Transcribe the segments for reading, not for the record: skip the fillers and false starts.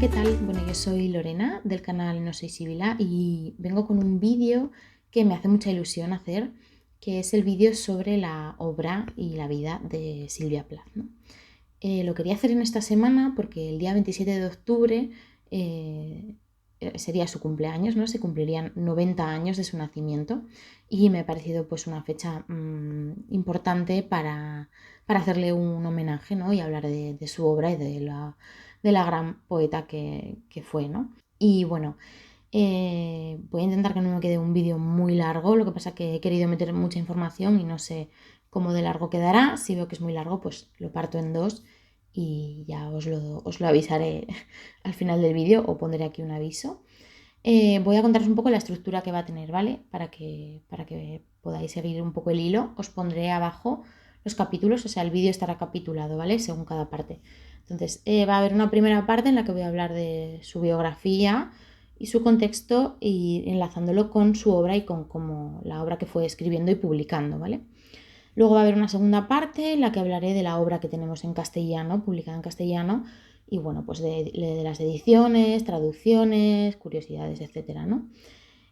¿qué tal? Bueno, yo soy Lorena del canal No Soy Sibila y vengo con un vídeo que me hace mucha ilusión hacer, que es el vídeo sobre la obra y la vida de Silvia Plath, ¿no? Lo quería hacer en esta semana porque el día 27 de octubre sería su cumpleaños, ¿no? Se cumplirían 90 años de su nacimiento y me ha parecido pues una fecha importante para hacerle un homenaje, ¿no? Y hablar de su obra y de la gran poeta que fue, ¿no? Y bueno, voy a intentar que no me quede un vídeo muy largo, lo que pasa que he querido meter mucha información y no sé cómo de largo quedará. Si veo que es muy largo, pues lo parto en dos y ya os lo avisaré al final del vídeo o pondré aquí un aviso. Voy a contaros un poco la estructura que va a tener, ¿vale? Para que podáis seguir un poco el hilo. Os pondré abajo los capítulos, o sea, el vídeo estará capitulado, ¿vale? Según cada parte. Entonces, va a haber una primera parte en la que voy a hablar de su biografía y su contexto y enlazándolo con su obra y con como la obra que fue escribiendo y publicando, ¿vale? Luego va a haber una segunda parte en la que hablaré de la obra que tenemos en castellano, publicada en castellano, y bueno, pues de las ediciones, traducciones, curiosidades, etcétera, ¿no?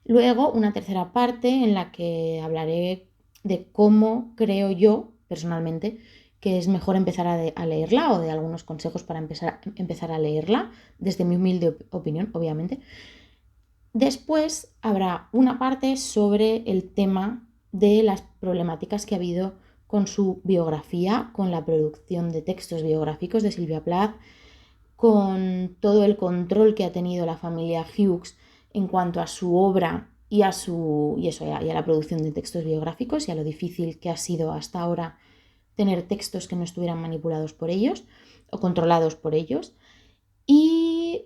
Luego una tercera parte en la que hablaré de cómo creo yo, personalmente, que es mejor empezar a leerla o de algunos consejos para empezar a leerla, desde mi humilde opinión, obviamente. Después habrá una parte sobre el tema de las problemáticas que ha habido con su biografía, con la producción de textos biográficos de Silvia Plath, con todo el control que ha tenido la familia Hughes en cuanto a su obra y a la producción de textos biográficos y a lo difícil que ha sido hasta ahora tener textos que no estuvieran manipulados por ellos o controlados por ellos. Y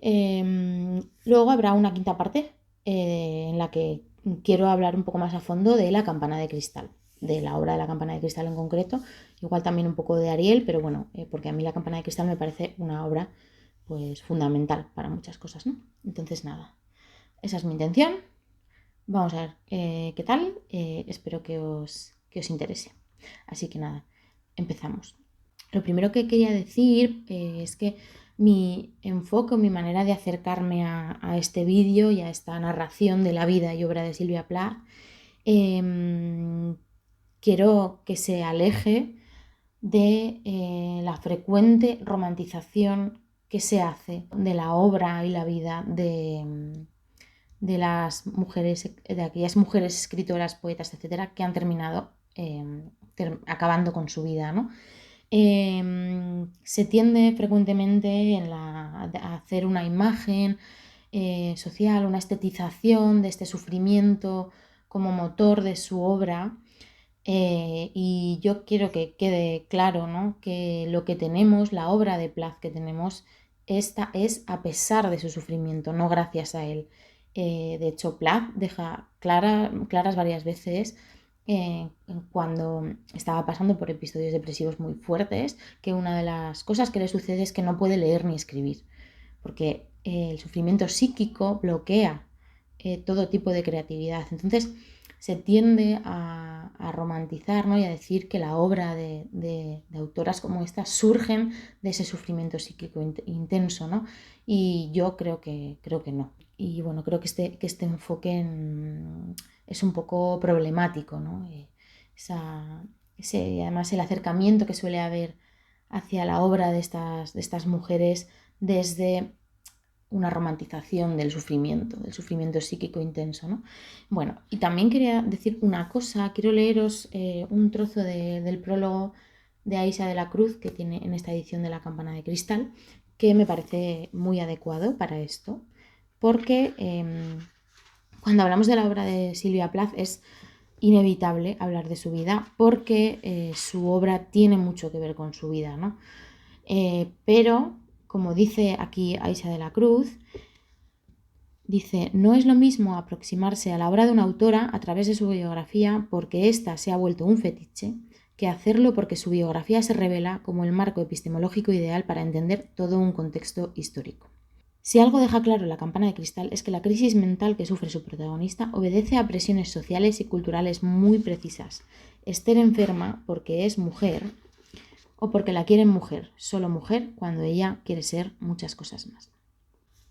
luego habrá una quinta parte en la que quiero hablar un poco más a fondo de La campana de cristal, de la obra de La campana de cristal en concreto, igual también un poco de Ariel, pero bueno, porque a mí La campana de cristal me parece una obra pues fundamental para muchas cosas, ¿no? Entonces nada, esa es mi intención. Vamos a ver qué tal, espero que os interese. Así que nada, empezamos. Lo primero que quería decir es que mi enfoque o mi manera de acercarme a este vídeo y a esta narración de la vida y obra de Silvia Plath, quiero que se aleje de la frecuente romantización que se hace de la obra y la vida de las mujeres, de aquellas mujeres escritoras, poetas, etcétera, que han terminado acabando con su vida, ¿no? Se tiende frecuentemente a hacer una imagen social, una estetización de este sufrimiento como motor de su obra. Y yo quiero que quede claro, ¿no? Que lo que tenemos, la obra de Plath que tenemos, esta es a pesar de su sufrimiento, no gracias a él. De hecho, Plath deja claras varias veces cuando estaba pasando por episodios depresivos muy fuertes, que una de las cosas que le sucede es que no puede leer ni escribir, porque el sufrimiento psíquico bloquea todo tipo de creatividad. Entonces se tiende a romantizar, ¿no? Y a decir que la obra de autoras como esta surgen de ese sufrimiento psíquico intenso, ¿no? Y yo creo que no. Y bueno, creo que este enfoque es un poco problemático, ¿no? Además el acercamiento que suele haber hacia la obra de estas mujeres desde una romantización del sufrimiento psíquico intenso, ¿no? Bueno, y también quería decir una cosa, quiero leeros un trozo del prólogo de Aisha de la Cruz que tiene en esta edición de La campana de cristal, que me parece muy adecuado para esto, porque cuando hablamos de la obra de Silvia Plath es inevitable hablar de su vida, porque su obra tiene mucho que ver con su vida, ¿no? Pero, como dice aquí Aisha de la Cruz, dice, no es lo mismo aproximarse a la obra de una autora a través de su biografía porque ésta se ha vuelto un fetiche, que hacerlo porque su biografía se revela como el marco epistemológico ideal para entender todo un contexto histórico. Si algo deja claro La campana de cristal es que la crisis mental que sufre su protagonista obedece a presiones sociales y culturales muy precisas. Esther enferma porque es mujer o porque la quieren mujer, solo mujer, cuando ella quiere ser muchas cosas más.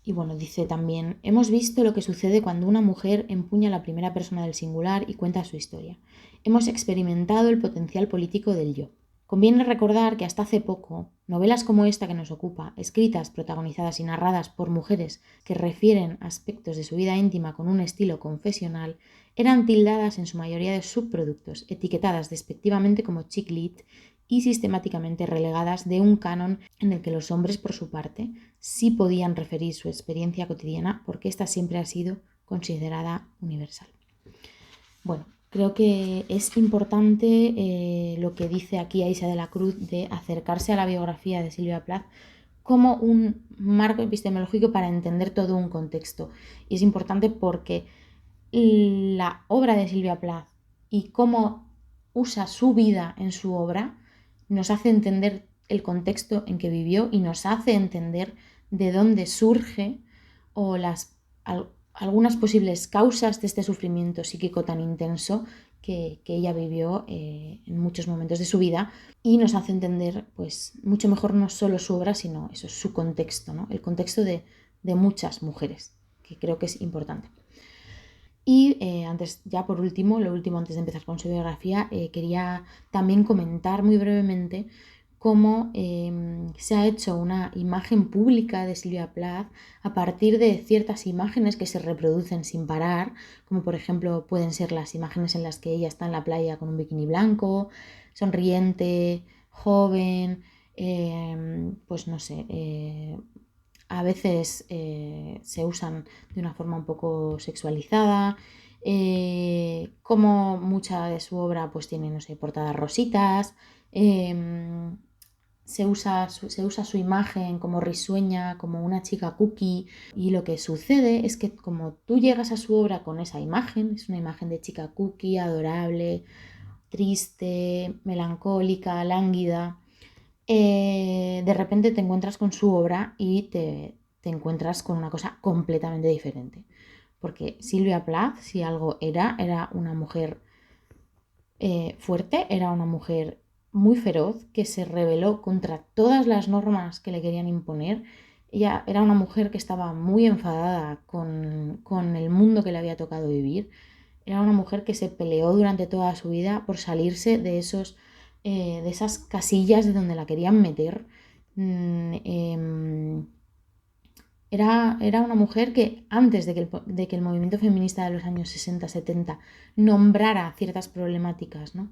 Y bueno, dice también, hemos visto lo que sucede cuando una mujer empuña la primera persona del singular y cuenta su historia. Hemos experimentado el potencial político del yo. Conviene recordar que hasta hace poco, novelas como esta que nos ocupa, escritas, protagonizadas y narradas por mujeres que refieren aspectos de su vida íntima con un estilo confesional, eran tildadas en su mayoría de subproductos, etiquetadas despectivamente como chick lit y sistemáticamente relegadas de un canon en el que los hombres, por su parte, sí podían referir su experiencia cotidiana porque ésta siempre ha sido considerada universal. Bueno, creo que es importante lo que dice aquí Aisha de la Cruz de acercarse a la biografía de Silvia Plath como un marco epistemológico para entender todo un contexto. Y es importante porque la obra de Silvia Plath y cómo usa su vida en su obra nos hace entender el contexto en que vivió y nos hace entender de dónde surge o algunas posibles causas de este sufrimiento psíquico tan intenso que ella vivió en muchos momentos de su vida, y nos hace entender pues mucho mejor no solo su obra, sino eso, su contexto, ¿no? El contexto de muchas mujeres, que creo que es importante. Y antes, ya por último, lo último antes de empezar con su biografía, quería también comentar muy brevemente cómo se ha hecho una imagen pública de Silvia Plath a partir de ciertas imágenes que se reproducen sin parar, como por ejemplo pueden ser las imágenes en las que ella está en la playa con un bikini blanco, sonriente, joven, pues no sé, a veces se usan de una forma un poco sexualizada, como mucha de su obra pues tiene, no sé, portadas rositas, se usa su imagen como risueña, como una chica cookie, y lo que sucede es que como tú llegas a su obra con esa imagen, es una imagen de chica cookie, adorable, triste, melancólica, lánguida, de repente te encuentras con su obra y te encuentras con una cosa completamente diferente. Porque Silvia Plath, si algo era una mujer fuerte, era una mujer muy feroz que se rebeló contra todas las normas que le querían imponer. Ella era una mujer que estaba muy enfadada con el mundo que le había tocado vivir. Era una mujer que se peleó durante toda su vida por salirse de esas casillas de donde la querían meter. Era una mujer que antes de que el movimiento feminista de los años 60-70 nombrara ciertas problemáticas, ¿no?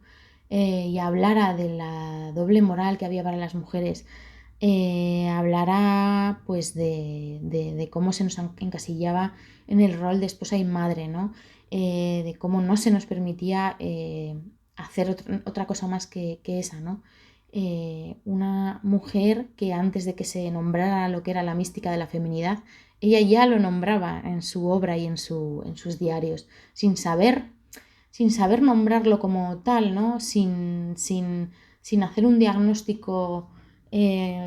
Y hablara de la doble moral que había para las mujeres, hablará pues de cómo se nos encasillaba en el rol de esposa y madre, ¿no? De cómo no se nos permitía hacer otra cosa más que esa, ¿no? Una mujer que antes de que se nombrara lo que era la mística de la feminidad, ella ya lo nombraba en su obra y en sus diarios, sin saber nombrarlo como tal, ¿no? Sin hacer un diagnóstico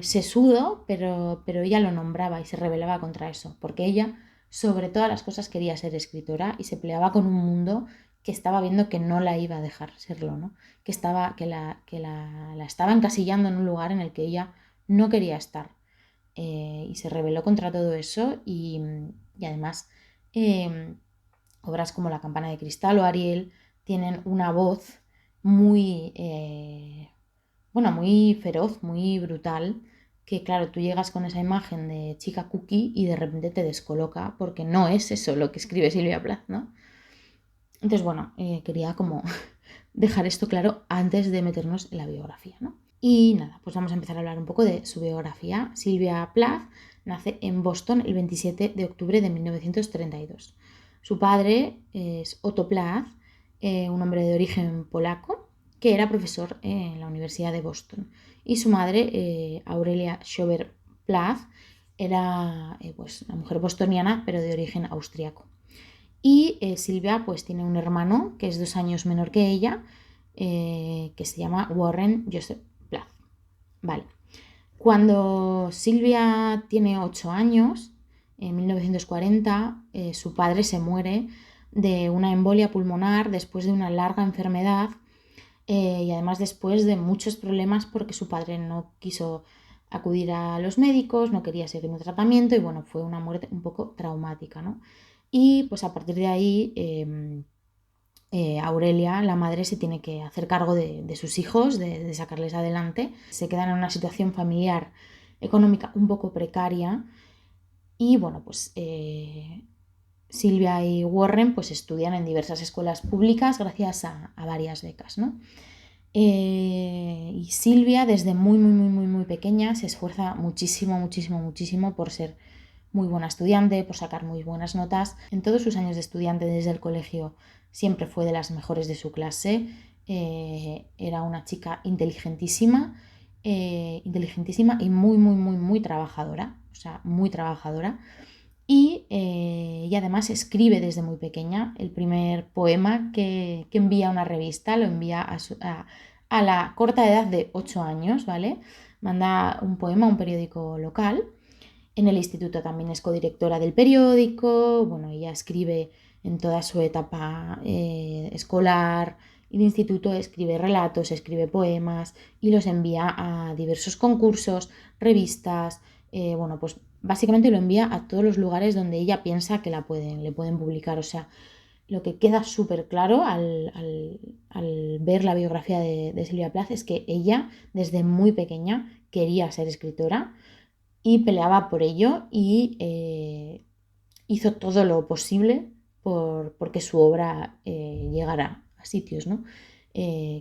sesudo, pero ella lo nombraba y se rebelaba contra eso, porque ella, sobre todas las cosas, quería ser escritora y se peleaba con un mundo que estaba viendo que no la iba a dejar serlo, ¿no? Que la estaba encasillando en un lugar en el que ella no quería estar. Y se rebeló contra todo eso y además obras como La campana de cristal o Ariel tienen una voz muy, muy feroz, muy brutal, que claro, tú llegas con esa imagen de chica cookie y de repente te descoloca porque no es eso lo que escribe Silvia Plath, ¿no? Entonces, bueno, quería como dejar esto claro antes de meternos en la biografía, ¿no? Y nada, pues vamos a empezar a hablar un poco de su biografía. Silvia Plath nace en Boston el 27 de octubre de 1932. Su padre es Otto Plath, un hombre de origen polaco, que era profesor en la Universidad de Boston. Y su madre, Aurelia Schober Plath, era pues una mujer bostoniana, pero de origen austriaco. Y Silvia pues tiene un hermano que es 2 años menor que ella, que se llama Warren Joseph Plath. Vale. Cuando Silvia tiene 8 años, en 1940, su padre se muere de una embolia pulmonar después de una larga enfermedad, y además después de muchos problemas porque su padre no quiso acudir a los médicos, no quería seguir un tratamiento y bueno, fue una muerte un poco traumática, ¿no? Y pues a partir de ahí Aurelia, la madre, se tiene que hacer cargo de sus hijos, de sacarles adelante. Se quedan en una situación familiar económica un poco precaria y bueno, pues Silvia y Warren pues estudian en diversas escuelas públicas gracias a varias becas, ¿no? Y Silvia desde muy pequeña se esfuerza muchísimo por ser muy buena estudiante, por sacar muy buenas notas. En todos sus años de estudiante desde el colegio siempre fue de las mejores de su clase. Era una chica inteligentísima y muy trabajadora, o sea, muy trabajadora. Y además escribe desde muy pequeña. El primer poema que envía a una revista lo envía a la corta edad de 8 años, ¿vale? Manda un poema a un periódico local. En el instituto también es codirectora del periódico. Bueno, ella escribe en toda su etapa escolar y de instituto, escribe relatos, escribe poemas y los envía a diversos concursos, revistas. Bueno, pues básicamente lo envía a todos los lugares donde ella piensa que le pueden publicar. O sea, lo que queda súper claro al ver la biografía de Silvia Plath es que ella desde muy pequeña quería ser escritora y peleaba por ello y hizo todo lo posible porque su obra llegara a sitios, ¿no?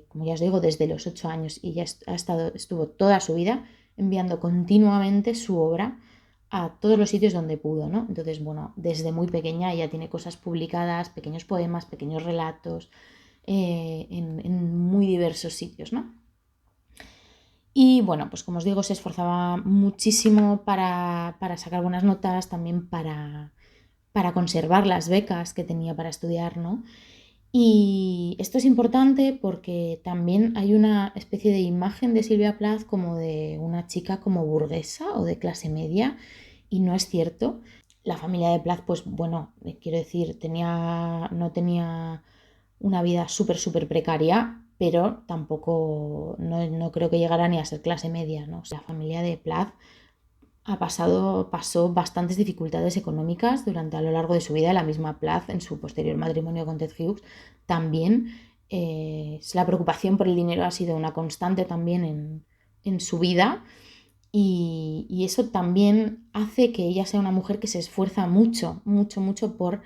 Como ya os digo, desde los 8 años y ya estuvo toda su vida enviando continuamente su obra a todos los sitios donde pudo, ¿no? Entonces, bueno, desde muy pequeña ella tiene cosas publicadas, pequeños poemas, pequeños relatos, en muy diversos sitios, ¿no? Y bueno, pues como os digo, se esforzaba muchísimo para sacar buenas notas, también para conservar las becas que tenía para estudiar, ¿no? Y esto es importante porque también hay una especie de imagen de Silvia Plath como de una chica como burguesa o de clase media, y no es cierto. La familia de Plath, pues bueno, quiero decir, no tenía una vida súper precaria, pero tampoco, no creo que llegara ni a ser clase media, ¿no? O sea, la familia de Plath pasó bastantes dificultades económicas durante a lo largo de su vida. La misma Plath, en su posterior matrimonio con Ted Hughes, también la preocupación por el dinero ha sido una constante también en su vida. Y eso también hace que ella sea una mujer que se esfuerza mucho por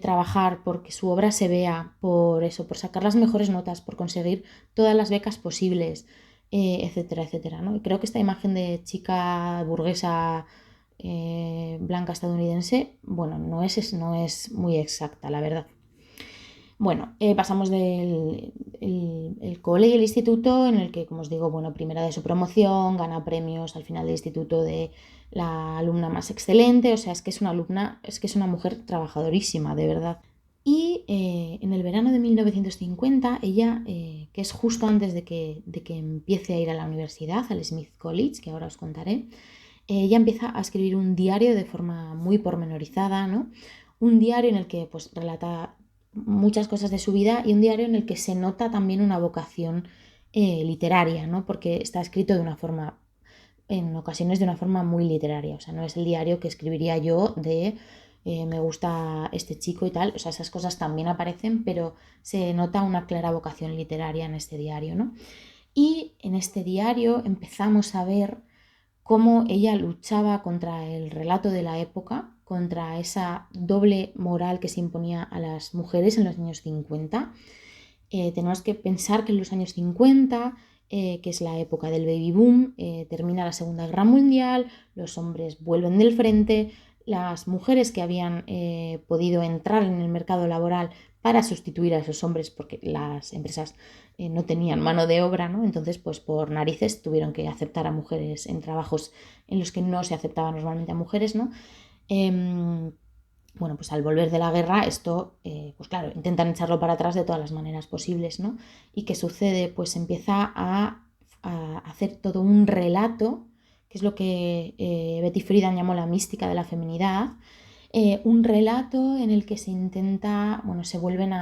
trabajar, porque su obra se vea, por eso, por sacar las mejores notas, por conseguir todas las becas posibles, etcétera, ¿no? Y creo que esta imagen de chica burguesa blanca estadounidense, bueno, no es muy exacta, la verdad. Bueno, pasamos del el cole y el instituto, en el que, como os digo, bueno, primera de su promoción, gana premios al final del instituto de la alumna más excelente. O sea, es que es una alumna, es que es una mujer trabajadorísima, de verdad. Y en el verano de 1950, ella, que es justo antes de que empiece a ir a la universidad, al Smith College, que ahora os contaré, ella empieza a escribir un diario de forma muy pormenorizada, ¿no? Un diario en el que pues relata muchas cosas de su vida y un diario en el que se nota también una vocación literaria, ¿no? Porque está escrito de una forma, en ocasiones de una forma muy literaria. O sea, no es el diario que escribiría yo de me gusta este chico y tal. O sea, esas cosas también aparecen, pero se nota una clara vocación literaria en este diario, ¿no? Y en este diario empezamos a ver cómo ella luchaba contra el relato de la época, contra esa doble moral que se imponía a las mujeres en los años 50. Tenemos que pensar que en los años 50, que es la época del baby boom, termina la Segunda Guerra Mundial, los hombres vuelven del frente, las mujeres que habían podido entrar en el mercado laboral para sustituir a esos hombres, porque las empresas no tenían mano de obra, ¿no? Entonces, pues por narices tuvieron que aceptar a mujeres en trabajos en los que no se aceptaba normalmente a mujeres, ¿no? Bueno, pues al volver de la guerra, esto, pues claro, intentan echarlo para atrás de todas las maneras posibles, ¿no? ¿Y qué sucede? Pues empieza a hacer todo un relato, que es lo que Betty Friedan llamó la mística de la feminidad, un relato en el que se intenta,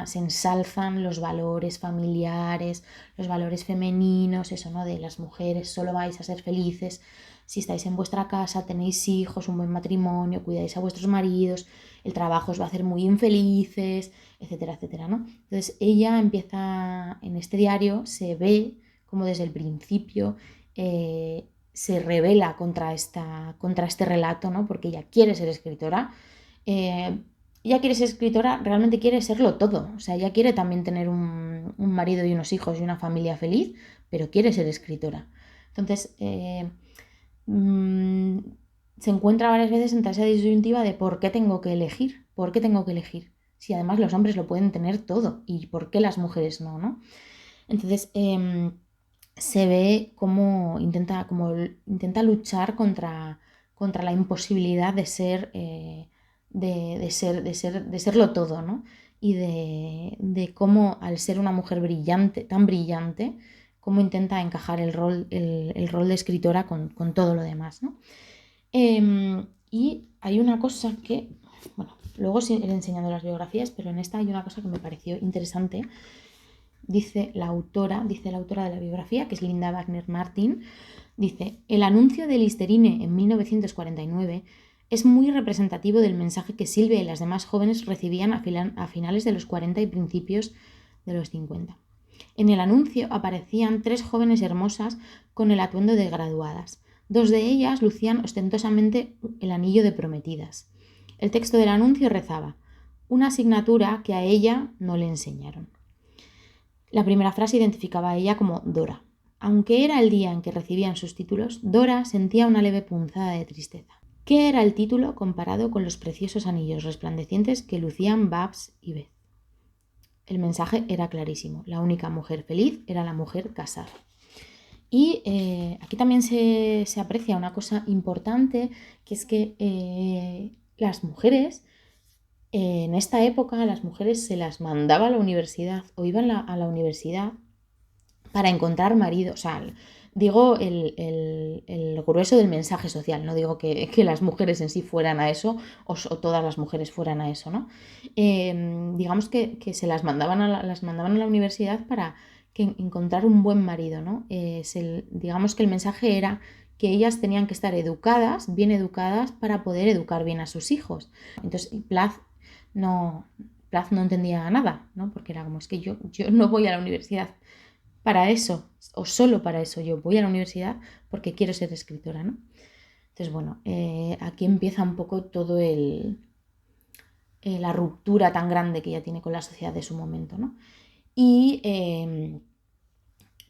se ensalzan los valores familiares, los valores femeninos, eso, ¿no? De las mujeres solo vais a ser felices si estáis en vuestra casa, tenéis hijos, un buen matrimonio, cuidáis a vuestros maridos, el trabajo os va a hacer muy infelices, etcétera, etcétera, ¿no? Entonces ella empieza, en este diario se ve como desde el principio se revela contra este relato, ¿no? Porque ella quiere ser escritora. Ella quiere ser escritora, realmente quiere serlo todo. O sea, ella quiere también tener un marido y unos hijos y una familia feliz, pero quiere ser escritora. Entonces, se encuentra varias veces entre esa disyuntiva de por qué tengo que elegir, por qué tengo que elegir. Si además los hombres lo pueden tener todo, y por qué las mujeres no, ¿no? Entonces, se ve cómo intenta luchar contra la imposibilidad de ser, de serlo todo, ¿no? Y de cómo al ser una mujer brillante, tan brillante, cómo intenta encajar el rol de escritora con todo lo demás, ¿no? Y hay una cosa que, bueno, luego os iré enseñando las biografías, pero en esta hay una cosa que me pareció interesante. Dice la autora de la biografía, que es Linda Wagner Martin, dice: el anuncio de Listerine en 1949 es muy representativo del mensaje que Silvia y las demás jóvenes recibían a finales de los 40 y principios de los 50. En el anuncio aparecían 3 jóvenes hermosas con el atuendo de graduadas. 2 de ellas lucían ostentosamente el anillo de prometidas. El texto del anuncio rezaba: una asignatura que a ella no le enseñaron. La primera frase identificaba a ella como Dora. Aunque era el día en que recibían sus títulos, Dora sentía una leve punzada de tristeza. ¿Qué era el título comparado con los preciosos anillos resplandecientes que lucían Babs y Beth? El mensaje era clarísimo. La única mujer feliz era la mujer casada. Y aquí también se aprecia una cosa importante, que es que las mujeres, en esta época, a las mujeres se las mandaba a la universidad o iban a la universidad para encontrar marido. O sea, digo el grueso del mensaje social, no digo que las mujeres en sí fueran a eso o todas las mujeres fueran a eso, ¿no? Digamos que se las mandaban a la universidad para encontrar un buen marido, ¿no? Digamos que el mensaje era que ellas tenían que estar bien educadas para poder educar bien a sus hijos. Entonces Plath no entendía nada, ¿no? Porque era como, es que yo no voy a la universidad para eso, o solo para eso. Yo voy a la universidad porque quiero ser escritora, ¿no? Entonces, bueno, aquí empieza un poco todo la ruptura tan grande que ella tiene con la sociedad de su momento, ¿no? Y,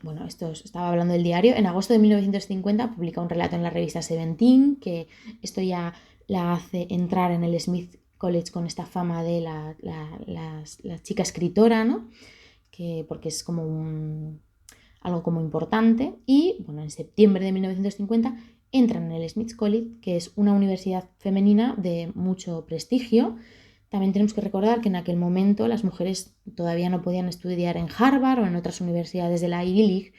bueno, estaba hablando del diario. En agosto de 1950 publica un relato en la revista Seventeen, que esto ya la hace entrar en el Smith College con esta fama de la chica escritora, ¿no? Porque es como algo como importante. Y bueno, en septiembre de 1950 entra en el Smith College, que es una universidad femenina de mucho prestigio. También tenemos que recordar que en aquel momento las mujeres todavía no podían estudiar en Harvard o en otras universidades de la Ivy League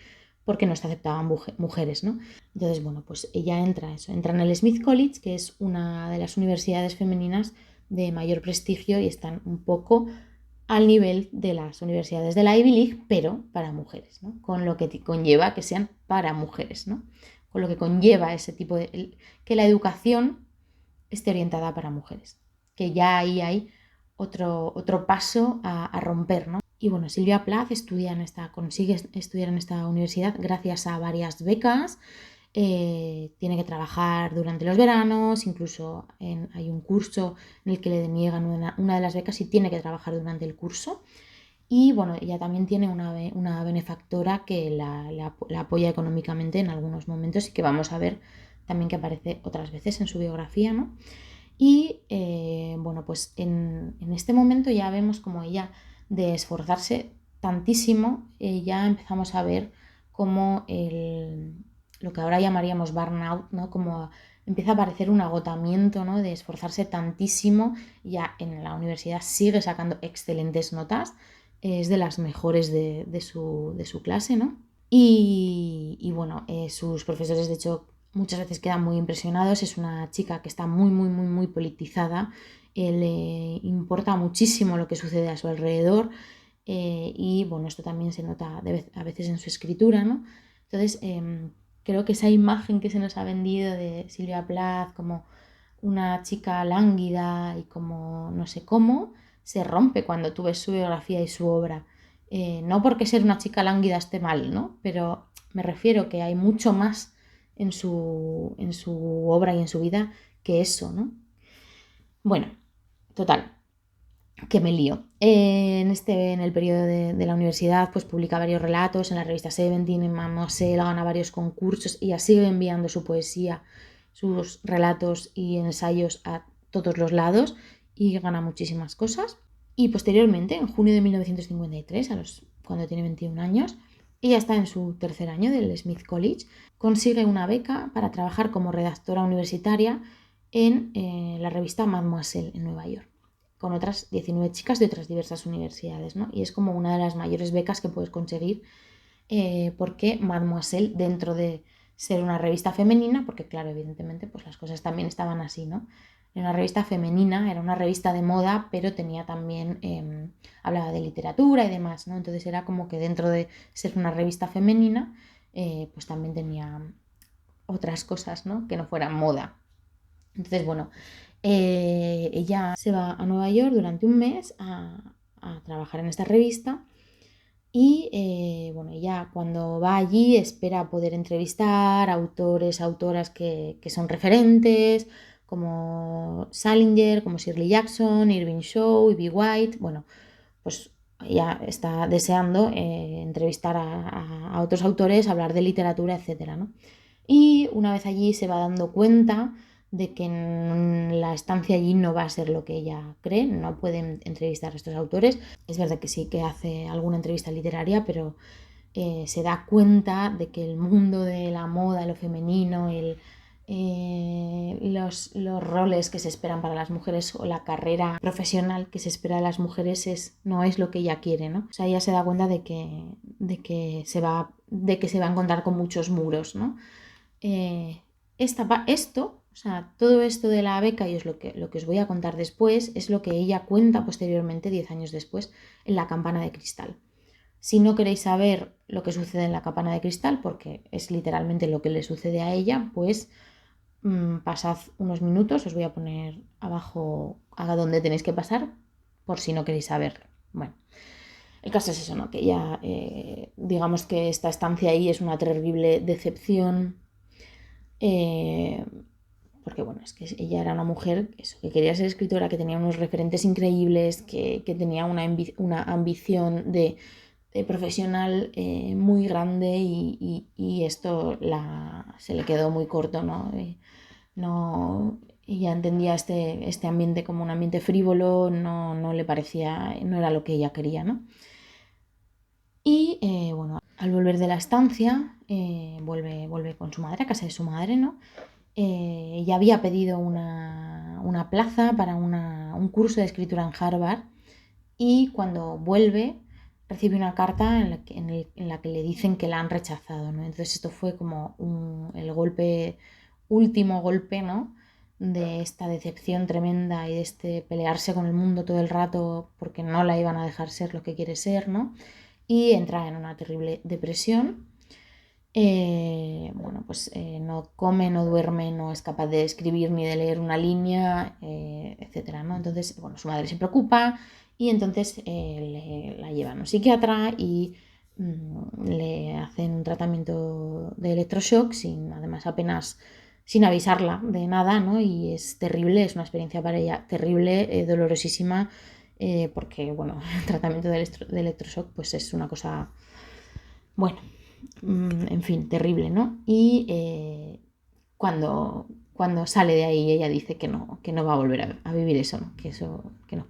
porque no se aceptaban mujeres, ¿no? Entonces, bueno, pues ella entra en el Smith College, que es una de las universidades femeninas de mayor prestigio y están un poco al nivel de las universidades de la Ivy League, pero para mujeres, ¿no? Con lo que conlleva que sean para mujeres, ¿no? Con lo que conlleva ese tipo de... que la educación esté orientada para mujeres. Que ya ahí hay otro paso a romper, ¿no? Y bueno, Silvia Plath consigue estudiar en esta universidad gracias a varias becas. Tiene que trabajar durante los veranos, incluso hay un curso en el que le deniegan una de las becas y tiene que trabajar durante el curso. Y bueno, ella también tiene una benefactora que la apoya económicamente en algunos momentos y que vamos a ver también que aparece otras veces en su biografía, ¿no? Y bueno, pues en este momento ya vemos como ella, de esforzarse tantísimo, ya empezamos a ver como lo que ahora llamaríamos burnout, ¿no? Como empieza a aparecer un agotamiento, ¿no? De esforzarse tantísimo. Ya en la universidad sigue sacando excelentes notas, es de las mejores de su clase, ¿no? Y bueno, sus profesores de hecho muchas veces quedan muy impresionados. Es una chica que está muy, muy, muy, muy politizada, le importa muchísimo lo que sucede a su alrededor, y bueno, esto también se nota a veces en su escritura, ¿no? Entonces, creo que esa imagen que se nos ha vendido de Silvia Plath como una chica lánguida y como no sé cómo, se rompe cuando tú ves su biografía y su obra. No porque ser una chica lánguida esté mal, ¿no? Pero me refiero que hay mucho más en su obra y en su vida que eso, ¿no? Bueno, total, que me lío. En el periodo de la universidad, pues publica varios relatos en la revista Seventeen, en Mademoiselle, gana varios concursos y así sigue enviando su poesía, sus relatos y ensayos a todos los lados y gana muchísimas cosas. Y posteriormente, en junio de 1953, cuando tiene 21 años, ella está en su tercer año del Smith College, consigue una beca para trabajar como redactora universitaria en la revista Mademoiselle en Nueva York, con otras 19 chicas de otras diversas universidades, ¿no? Y es como una de las mayores becas que puedes conseguir, porque Mademoiselle, dentro de ser una revista femenina, porque claro, evidentemente pues las cosas también estaban así, ¿no? Era una revista femenina, era una revista de moda, pero tenía también, hablaba de literatura y demás, ¿no? Entonces era como que dentro de ser una revista femenina, pues también tenía otras cosas, ¿no? Que no fueran moda. Entonces, bueno, ella se va a Nueva York durante un mes a trabajar en esta revista y bueno, ella cuando va allí espera poder entrevistar autores, autoras que son referentes, como Salinger, como Shirley Jackson, Irving Shaw, E.B. White. Bueno, pues ella está deseando entrevistar a otros autores, hablar de literatura, etcétera, ¿no? Y una vez allí se va dando cuenta de que la estancia allí no va a ser lo que ella cree, no pueden entrevistar a estos autores. Es verdad que sí que hace alguna entrevista literaria, pero se da cuenta de que el mundo de la moda, lo femenino, los roles que se esperan para las mujeres o la carrera profesional que se espera de las mujeres no es lo que ella quiere, ¿no? O sea, ella se da cuenta de que se va a encontrar con muchos muros, ¿no? O sea, todo esto de la beca, y es lo que os voy a contar después, es lo que ella cuenta posteriormente, 10 años después, en La Campana de Cristal. Si no queréis saber lo que sucede en La Campana de Cristal, porque es literalmente lo que le sucede a ella, pues pasad unos minutos, os voy a poner abajo a dónde tenéis que pasar, por si no queréis saberlo. Bueno, el caso es eso, ¿no? Que ya, digamos que esta estancia ahí es una terrible decepción, eh, porque bueno, es que ella era una mujer que quería ser escritora, que tenía unos referentes increíbles, que tenía una ambición de profesional muy grande y esto se le quedó muy corto, ¿no? No, ella entendía este ambiente como un ambiente frívolo, no le parecía, no era lo que ella quería, ¿no? Y bueno, al volver de la estancia, vuelve con su madre, a casa de su madre, ¿no? Ella había pedido una plaza para un curso de escritura en Harvard y cuando vuelve recibe una carta en la que le dicen que la han rechazado, ¿no? Entonces esto fue como el último golpe, ¿no? De esta decepción tremenda y de este pelearse con el mundo todo el rato porque no la iban a dejar ser lo que quiere ser, ¿no? Y entra en una terrible depresión. Bueno, pues no come, no duerme, no es capaz de escribir ni de leer una línea, etcétera, ¿no? Entonces, bueno, su madre se preocupa y entonces la llevan a un psiquiatra y le hacen un tratamiento de electroshock además apenas sin avisarla de nada, ¿no? Y es terrible, es una experiencia para ella terrible, dolorosísima, porque, bueno, el tratamiento de electroshock pues es una cosa, bueno, en fin, terrible, ¿no? Y cuando sale de ahí ella dice que no va a volver a vivir eso, ¿no? Que no.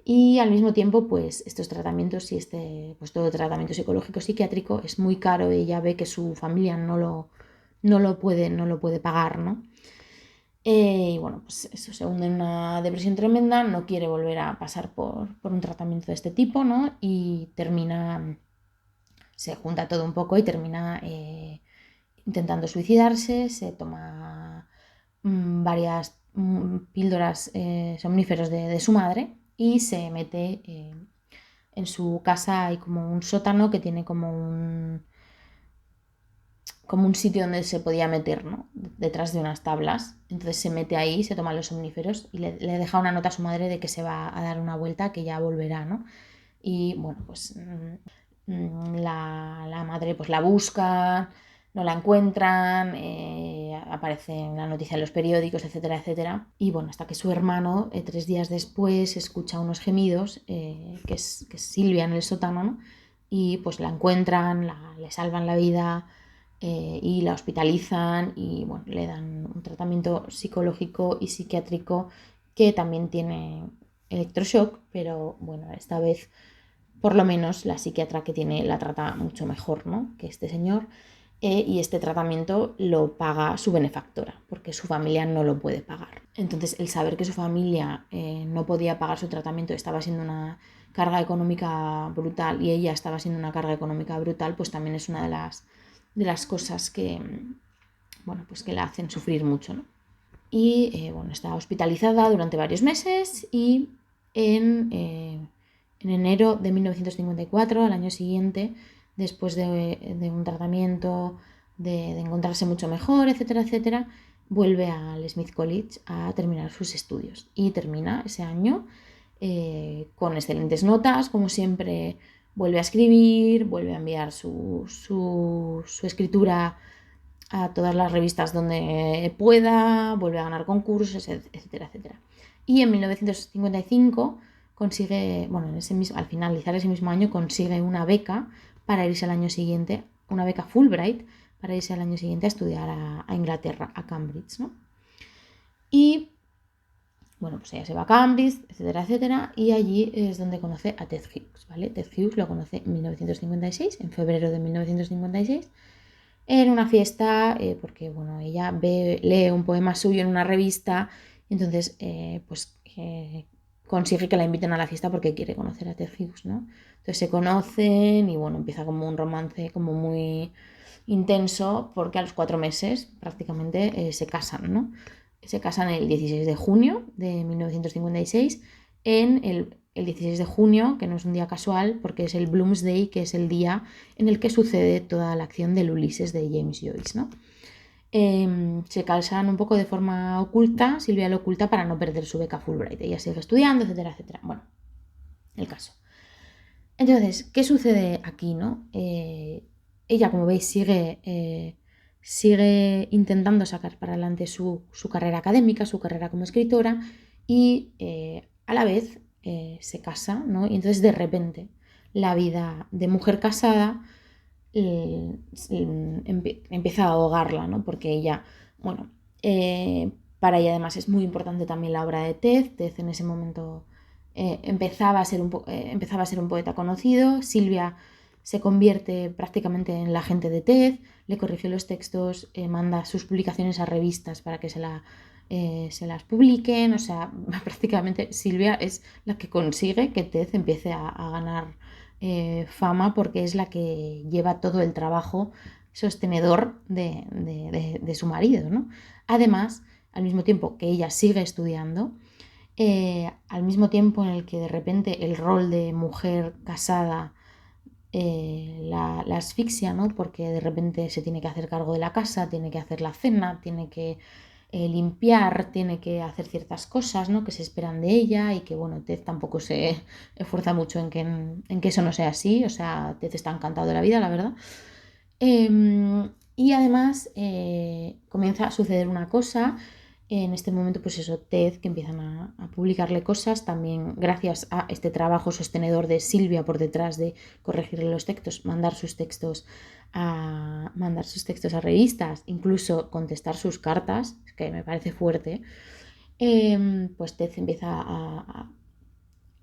Y al mismo tiempo, pues estos tratamientos y pues todo tratamiento psicológico psiquiátrico es muy caro y ella ve que su familia no lo puede pagar, ¿no? Y bueno, pues eso se hunde en una depresión tremenda, no quiere volver a pasar por un tratamiento de este tipo, ¿no? Y se junta todo un poco y termina intentando suicidarse, se toma varias píldoras somníferos de su madre y se mete en su casa. Hay como un sótano que tiene como un sitio donde se podía meter, ¿no? Detrás de unas tablas. Entonces se mete ahí, se toma los somníferos y le deja una nota a su madre de que se va a dar una vuelta, que ya volverá, ¿no? Y bueno, pues la madre pues la busca, no la encuentran, aparece en la noticia en los periódicos, etcétera, etcétera. Y bueno, hasta que su hermano, 3 días después, escucha unos gemidos, que es Silvia en el sótano, ¿no? Y pues la encuentran, le salvan la vida, y la hospitalizan y bueno, le dan un tratamiento psicológico y psiquiátrico que también tiene electroshock, pero bueno, esta vez por lo menos la psiquiatra que tiene la trata mucho mejor, ¿no?, que este señor. Y este tratamiento lo paga su benefactora, porque su familia no lo puede pagar. Entonces, el saber que su familia no podía pagar su tratamiento, estaba siendo una carga económica brutal, y ella estaba siendo una carga económica brutal, pues también es una de las cosas que, bueno, pues que la hacen sufrir mucho, ¿no? Y bueno, está hospitalizada durante varios meses y en enero de 1954, al año siguiente, después de un tratamiento, de encontrarse mucho mejor, etcétera, etcétera, vuelve al Smith College a terminar sus estudios y termina ese año con excelentes notas, como siempre. Vuelve a escribir, vuelve a enviar su escritura a todas las revistas donde pueda, vuelve a ganar concursos, etcétera, etcétera. Y en 1955 consigue, bueno, al finalizar ese mismo año, consigue una beca para irse al año siguiente, una beca Fulbright, para irse al año siguiente a estudiar a Inglaterra, a Cambridge, ¿no? Y bueno, pues ella se va a Cambridge, etcétera, etcétera, y allí es donde conoce a Ted Hughes, ¿vale? Ted Hughes lo conoce en 1956, en febrero de 1956, en una fiesta, porque bueno, ella lee un poema suyo en una revista, y entonces pues consigue que la inviten a la fiesta porque quiere conocer a Ted Hughes, ¿no? Entonces se conocen y bueno, empieza como un romance como muy intenso, porque a los 4 meses prácticamente se casan, ¿no? Se casan el 16 de junio de 1956, en el 16 de junio, que no es un día casual, porque es el Bloomsday, que es el día en el que sucede toda la acción del Ulises de James Joyce, ¿no? Se casan un poco de forma oculta, Silvia lo oculta para no perder su beca Fulbright. Ella sigue estudiando, etcétera, etcétera. Bueno, el caso. Entonces, ¿qué sucede aquí, no? Ella, como veis, sigue intentando sacar para adelante su carrera académica, su carrera como escritora, y a la vez se casa, ¿no? Y entonces de repente la vida de mujer casada empieza a ahogarla, ¿no? Porque ella, bueno, para ella además es muy importante también la obra de Ted. Ted en ese momento empezaba a ser un poeta conocido. Silvia se convierte prácticamente en la agente de Ted, le corrige los textos, manda sus publicaciones a revistas para que se las publiquen. O sea, prácticamente Silvia es la que consigue que Ted empiece a ganar fama, porque es la que lleva todo el trabajo sostenedor de su marido, ¿no? Además, al mismo tiempo que ella sigue estudiando, al mismo tiempo en el que de repente el rol de mujer casada la asfixia, ¿no? Porque de repente se tiene que hacer cargo de la casa, tiene que hacer la cena, tiene que limpiar, tiene que hacer ciertas cosas, ¿no?, que se esperan de ella, y que bueno, Ted tampoco se esfuerza mucho en que eso no sea así. O sea, Ted está encantado de la vida, la verdad. Y además comienza a suceder una cosa en este momento, pues eso, Ted, que empiezan a publicarle cosas, también gracias a este trabajo sostenedor de Silvia por detrás de corregirle los textos, mandar sus textos a revistas, incluso contestar sus cartas, que me parece fuerte. Pues Ted empieza a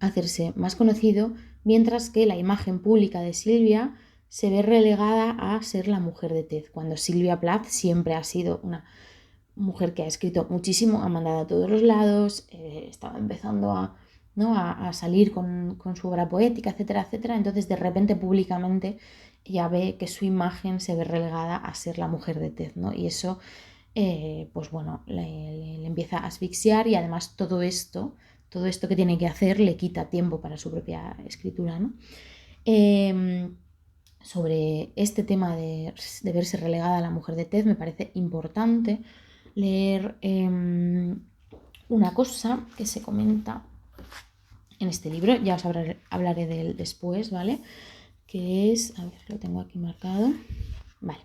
hacerse más conocido, mientras que la imagen pública de Silvia se ve relegada a ser la mujer de Ted, cuando Silvia Plath siempre ha sido una mujer que ha escrito muchísimo, ha mandado a todos los lados, estaba empezando a salir con su obra poética, etcétera, etcétera. Entonces, de repente, públicamente, ella ve que su imagen se ve relegada a ser la mujer de Ted, ¿no? Y eso, pues bueno, le empieza a asfixiar, y además todo esto que tiene que hacer le quita tiempo para su propia escritura, ¿no? Sobre este tema de verse relegada a la mujer de Ted, me parece importante leer una cosa que se comenta en este libro, ya os hablaré de él después, ¿vale? Que es, a ver, lo tengo aquí marcado, vale.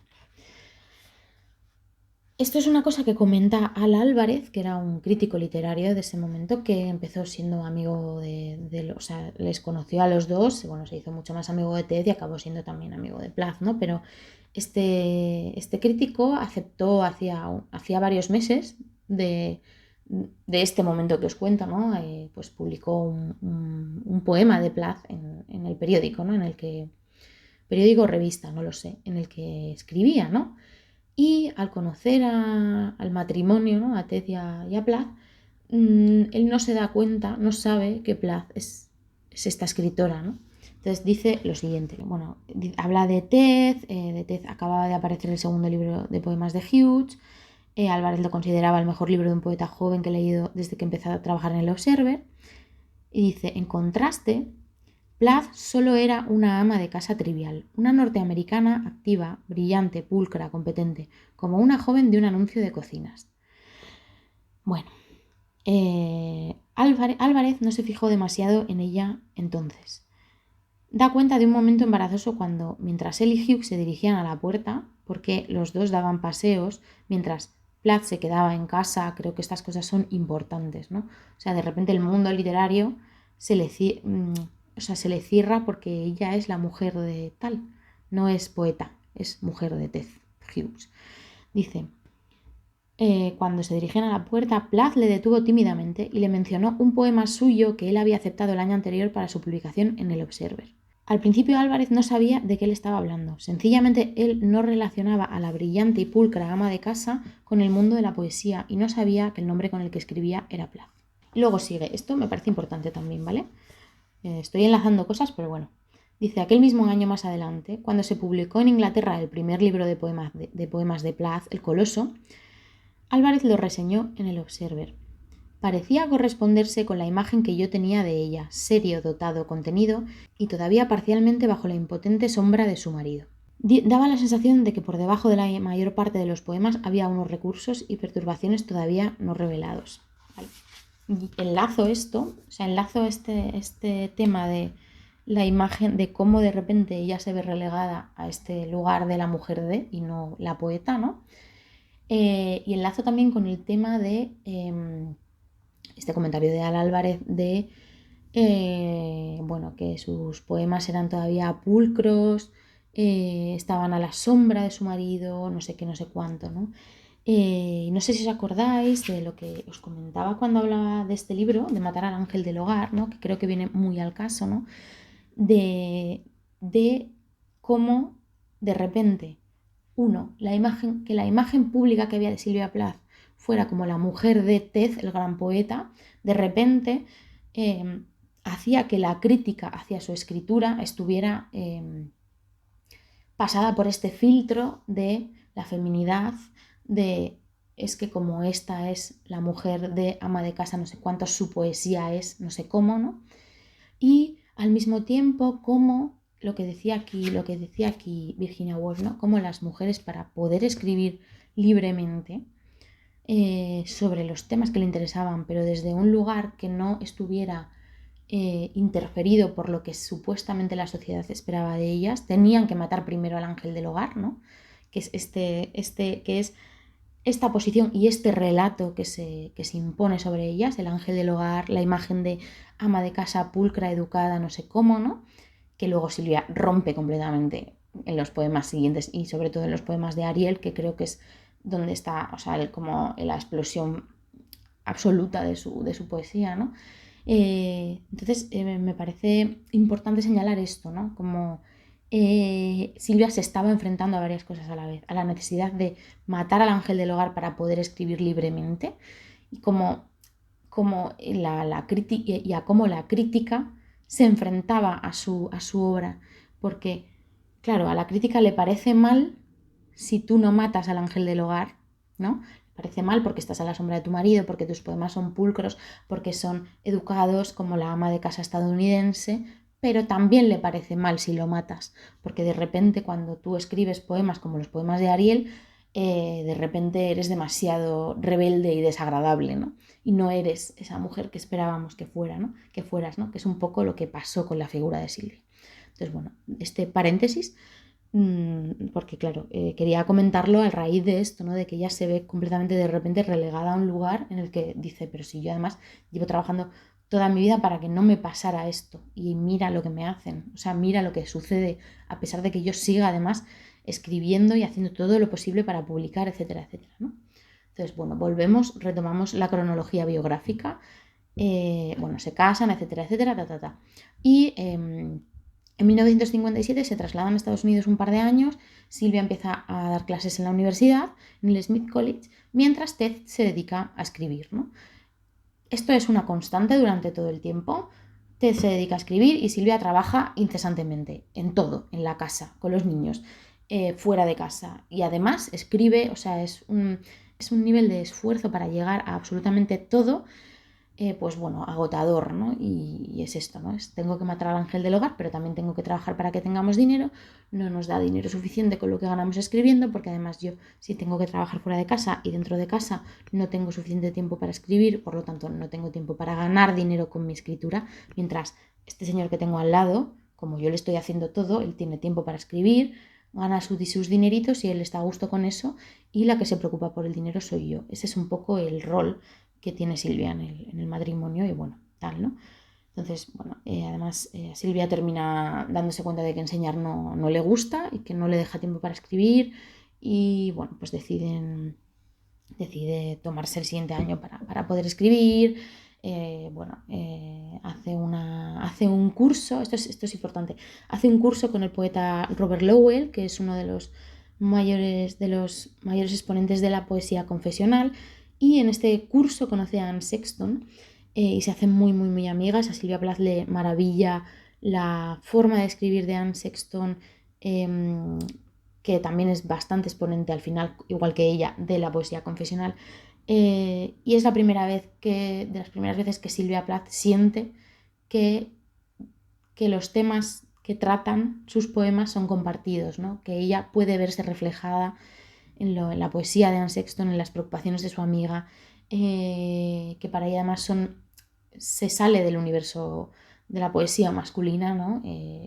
Esto es una cosa que comenta Al Álvarez, que era un crítico literario de ese momento, que empezó siendo amigo o sea, les conoció a los dos, bueno, se hizo mucho más amigo de Ted y acabó siendo también amigo de Plath, ¿no? Pero este crítico aceptó hacía varios meses de este momento que os cuento, ¿no? Pues publicó un poema de Plath en el periódico, ¿no? Periódico o revista, no lo sé, en el que escribía, ¿no? Y al conocer al matrimonio, ¿no? A Ted y a Plath, él no se da cuenta, no sabe que Plath es esta escritora, ¿no? Entonces dice lo siguiente, bueno, habla de Ted acababa de aparecer el segundo libro de poemas de Hughes, Álvarez lo consideraba el mejor libro de un poeta joven que he leído desde que empezó a trabajar en el Observer, y dice, en contraste, Plath solo era una ama de casa trivial, una norteamericana activa, brillante, pulcra, competente, como una joven de un anuncio de cocinas. Bueno, Álvarez no se fijó demasiado en ella entonces. Da cuenta de un momento embarazoso cuando, mientras él y Hugh se dirigían a la puerta, porque los dos daban paseos, mientras Plath se quedaba en casa. Creo que estas cosas son importantes, ¿no? O sea, de repente el mundo literario se le cierra porque ella es la mujer de tal, no es poeta, es mujer de Ted Hughes. Dice, cuando se dirigían a la puerta, Plath le detuvo tímidamente y le mencionó un poema suyo que él había aceptado el año anterior para su publicación en el Observer. Al principio Álvarez no sabía de qué le estaba hablando. Sencillamente él no relacionaba a la brillante y pulcra ama de casa con el mundo de la poesía y no sabía que el nombre con el que escribía era Plath. Luego sigue, esto me parece importante también, ¿vale? Estoy enlazando cosas, pero bueno. Dice, aquel mismo año más adelante, cuando se publicó en Inglaterra el primer libro de poemas de Plath, El Coloso, Álvarez lo reseñó en el Observer. Parecía corresponderse con la imagen que yo tenía de ella, serio, dotado, contenido y todavía parcialmente bajo la impotente sombra de su marido. Daba la sensación de que por debajo de la mayor parte de los poemas había unos recursos y perturbaciones todavía no revelados. Vale. Y enlazo este tema de la imagen, de cómo de repente ella se ve relegada a este lugar de la mujer de y no la poeta, ¿no? Y enlazo también con el tema de este comentario de Al Álvarez de bueno, que sus poemas eran todavía pulcros, estaban a la sombra de su marido, no sé qué, no sé cuánto, ¿no? No sé si os acordáis de lo que os comentaba cuando hablaba de este libro, de Matar al ángel del hogar, ¿no? Que creo que viene muy al caso, ¿no? De cómo de repente que la imagen pública que había de Silvia Plath fuera como la mujer de Ted, el gran poeta, de repente hacía que la crítica hacia su escritura estuviera pasada por este filtro de la feminidad, de es que como esta es la mujer de ama de casa, no sé cuánto, su poesía es no sé cómo, ¿no? Y al mismo tiempo como lo que decía aquí Virginia Woolf, ¿no? Como las mujeres, para poder escribir libremente sobre los temas que le interesaban, pero desde un lugar que no estuviera interferido por lo que supuestamente la sociedad esperaba de ellas, tenían que matar primero al ángel del hogar, ¿no? Que es que es esta posición y este relato que se impone sobre ellas, el ángel del hogar, la imagen de ama de casa pulcra, educada, no sé cómo, ¿no? Que luego Silvia rompe completamente en los poemas siguientes y sobre todo en los poemas de Ariel, que creo que es donde está, o sea, como la explosión absoluta de su poesía, ¿no? Entonces me parece importante señalar esto, ¿no? Como Silvia se estaba enfrentando a varias cosas a la vez, a la necesidad de matar al ángel del hogar para poder escribir libremente y a cómo la crítica se enfrentaba a su obra, porque claro, a la crítica le parece mal si tú no matas al ángel del hogar, ¿no? Le parece mal porque estás a la sombra de tu marido, porque tus poemas son pulcros, porque son educados como la ama de casa estadounidense, pero también le parece mal si lo matas, porque de repente cuando tú escribes poemas como los poemas de Ariel, de repente eres demasiado rebelde y desagradable, ¿no? Y no eres esa mujer que esperábamos que fuera, ¿no? Que fueras, ¿no? Que es un poco lo que pasó con la figura de Silvia. Entonces, bueno, este paréntesis, porque claro, quería comentarlo a raíz de esto, ¿no? De que ella se ve completamente de repente relegada a un lugar en el que dice, pero si yo además llevo trabajando toda mi vida para que no me pasara esto y mira lo que me hacen, o sea, mira lo que sucede, a pesar de que yo siga además escribiendo y haciendo todo lo posible para publicar, etcétera, etcétera, ¿no? Entonces, bueno, volvemos, retomamos la cronología biográfica, bueno, se casan, etcétera, etcétera, ta, ta, ta. Y en 1957 se trasladan a Estados Unidos un par de años. Silvia empieza a dar clases en la universidad, en el Smith College, mientras Ted se dedica a escribir, ¿no? Esto es una constante durante todo el tiempo. Ted se dedica a escribir y Silvia trabaja incesantemente, en todo, en la casa, con los niños, fuera de casa. Y además escribe, o sea, es un nivel de esfuerzo para llegar a absolutamente todo, pues bueno, agotador, ¿no? Y es esto, ¿no? Tengo que matar al ángel del hogar, pero también tengo que trabajar para que tengamos dinero. No nos da dinero suficiente con lo que ganamos escribiendo, porque además yo, si tengo que trabajar fuera de casa y dentro de casa, no tengo suficiente tiempo para escribir, por lo tanto, no tengo tiempo para ganar dinero con mi escritura, mientras este señor que tengo al lado, como yo le estoy haciendo todo, él tiene tiempo para escribir, gana sus dineritos y él está a gusto con eso, y la que se preocupa por el dinero soy yo. Ese es un poco el rol que tiene Silvia en el matrimonio y bueno, tal, ¿no? Entonces, bueno, además Silvia termina dándose cuenta de que enseñar no le gusta y que no le deja tiempo para escribir y bueno, pues decide tomarse el siguiente año para poder escribir. Hace un curso, esto es importante, hace un curso con el poeta Robert Lowell, que es uno de los mayores exponentes de la poesía confesional, y en este curso conoce a Anne Sexton y se hacen muy, muy, muy amigas. A Silvia Plath le maravilla la forma de escribir de Anne Sexton, que también es bastante exponente al final, igual que ella, de la poesía confesional. Y es de las primeras veces que Silvia Plath siente que los temas que tratan sus poemas son compartidos, ¿no? Que ella puede verse reflejada en la poesía de Anne Sexton, en las preocupaciones de su amiga, que para ella además se sale del universo de la poesía masculina, ¿no?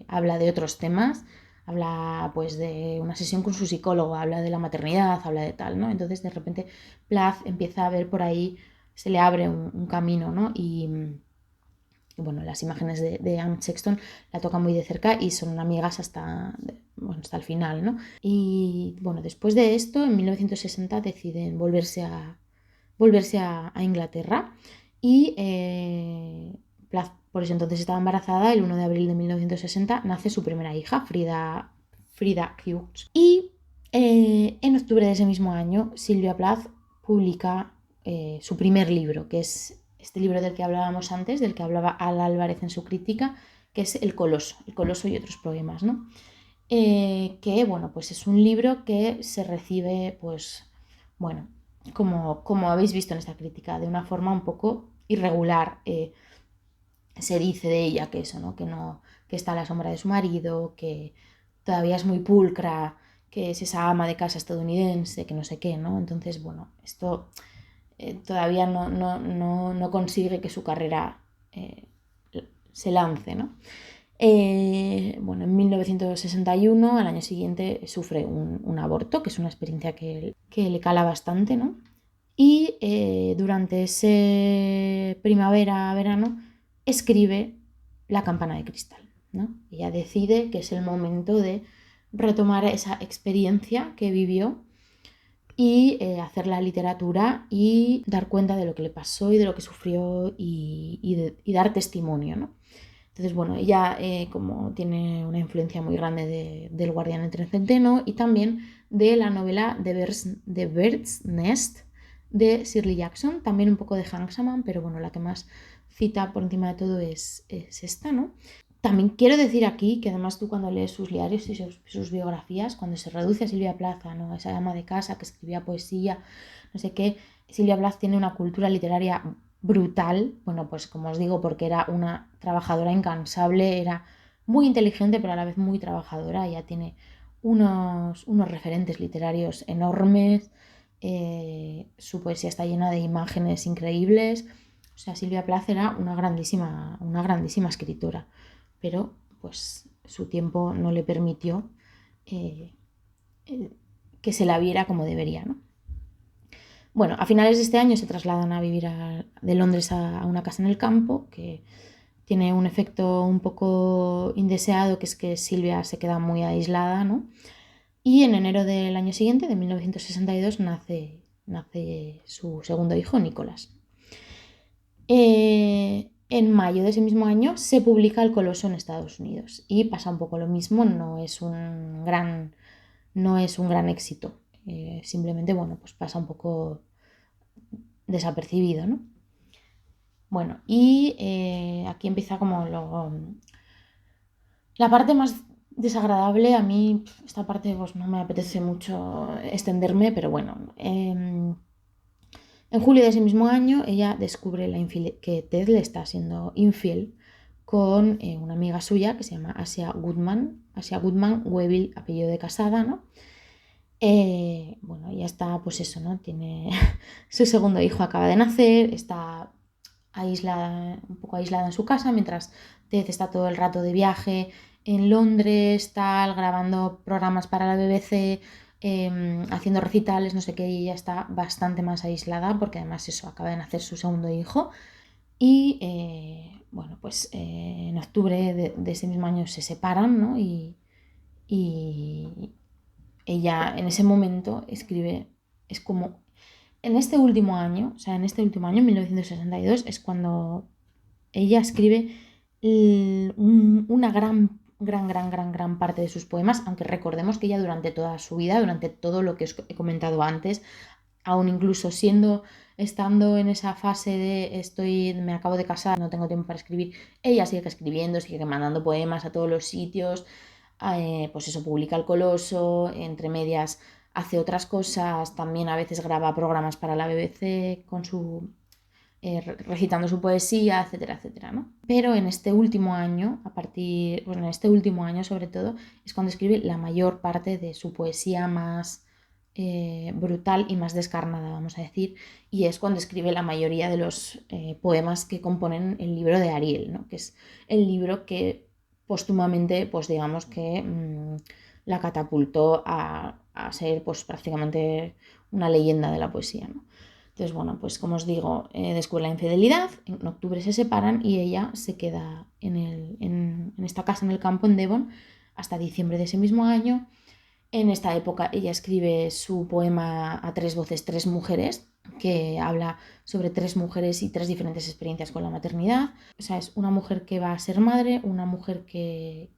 Habla de otros temas, habla pues de una sesión con su psicólogo, habla de la maternidad, habla de tal, ¿no? Entonces de repente Plath empieza a ver por ahí, se le abre un camino, ¿no? Y bueno, las imágenes de Anne Sexton la tocan muy de cerca y son amigas hasta el final, ¿no? Y bueno, después de esto, en 1960 deciden volverse a Inglaterra y Plath por eso entonces estaba embarazada. El 1 de abril de 1960 nace su primera hija, Frida Hughes. Y en octubre de ese mismo año, Silvia Plath publica su primer libro, que es este libro del que hablábamos antes, del que hablaba Al Álvarez en su crítica, que es El Coloso y otros poemas, ¿no? Que, bueno, pues es un libro que se recibe, pues, bueno, como habéis visto en esta crítica, de una forma un poco irregular. Se dice de ella que eso, ¿no? Que está a la sombra de su marido, que todavía es muy pulcra, que es esa ama de casa estadounidense, que no sé qué, ¿no? Entonces, bueno, esto todavía no consigue que su carrera se lance, ¿no? Bueno, en 1961, al año siguiente, sufre un aborto, que es una experiencia que le cala bastante, ¿no? Y durante ese primavera-verano escribe La campana de cristal, ¿no? Ella decide que es el momento de retomar esa experiencia que vivió y hacer la literatura y dar cuenta de lo que le pasó y de lo que sufrió y dar testimonio, ¿no? Entonces, bueno, ella como tiene una influencia muy grande del Guardián entre el Centeno y también de la novela The Bird's Nest de Shirley Jackson, también un poco de Hannah Saman, pero bueno, la que más cita por encima de todo es esta, ¿no? También quiero decir aquí que además tú cuando lees sus diarios y sus biografías, cuando se reduce a Silvia Plath, ¿no? Esa ama de casa que escribía poesía, no sé qué, Silvia Plath tiene una cultura literaria brutal, bueno, pues como os digo, porque era una trabajadora incansable, era muy inteligente pero a la vez muy trabajadora, ella tiene unos referentes literarios enormes, su poesía está llena de imágenes increíbles, o sea, Silvia Plath era una grandísima escritora, pero pues su tiempo no le permitió eh, eh, que se la viera como debería, ¿no? Bueno, a finales de este año se trasladan a vivir de Londres a una casa en el campo, que tiene un efecto un poco indeseado, que es que Silvia se queda muy aislada, ¿no? Y en enero del año siguiente, de 1962, nace su segundo hijo, Nicolás. En mayo de ese mismo año se publica El Coloso en Estados Unidos y pasa un poco lo mismo, no es un gran éxito, simplemente, bueno, pues pasa un poco desapercibido, ¿no? Bueno, y aquí empieza como la parte más desagradable. A mí esta parte pues no me apetece mucho extenderme, pero bueno, en julio de ese mismo año, ella descubre que Ted le está siendo infiel con una amiga suya que se llama Asia Goodman Weville, apellido de casada, ¿no? Bueno, ya está, pues eso, ¿no? Tiene su segundo hijo, acaba de nacer, está un poco aislada en su casa, mientras Ted está todo el rato de viaje en Londres, tal, grabando programas para la BBC, haciendo recitales, no sé qué, y ella está bastante más aislada porque además eso, acaba de nacer su segundo hijo. Y bueno, pues en octubre de ese mismo año se separan, ¿no? Y ella en ese momento escribe, es como, en este último año, o sea, en este último año, 1962, es cuando ella escribe una gran parte de sus poemas, aunque recordemos que ella durante toda su vida, durante todo lo que os he comentado antes, aún incluso estando en esa fase de me acabo de casar, no tengo tiempo para escribir, ella sigue escribiendo, sigue mandando poemas a todos los sitios, pues eso, publica El Coloso, entre medias hace otras cosas, también a veces graba programas para la BBC con recitando su poesía, etcétera, etcétera, ¿no? Pero en este último año, en este último año sobre todo, es cuando escribe la mayor parte de su poesía más brutal y más descarnada, vamos a decir, y es cuando escribe la mayoría de los poemas que componen el libro de Ariel, ¿no? Que es el libro que póstumamente, pues digamos que la catapultó a ser pues prácticamente una leyenda de la poesía, ¿no? Entonces, bueno, pues como os digo, descubre la infidelidad, en octubre se separan y ella se queda en esta casa en el campo, en Devon, hasta diciembre de ese mismo año. En esta época ella escribe su poema A tres voces, tres mujeres, que habla sobre tres mujeres y tres diferentes experiencias con la maternidad. O sea, es una mujer que va a ser madre, una mujer que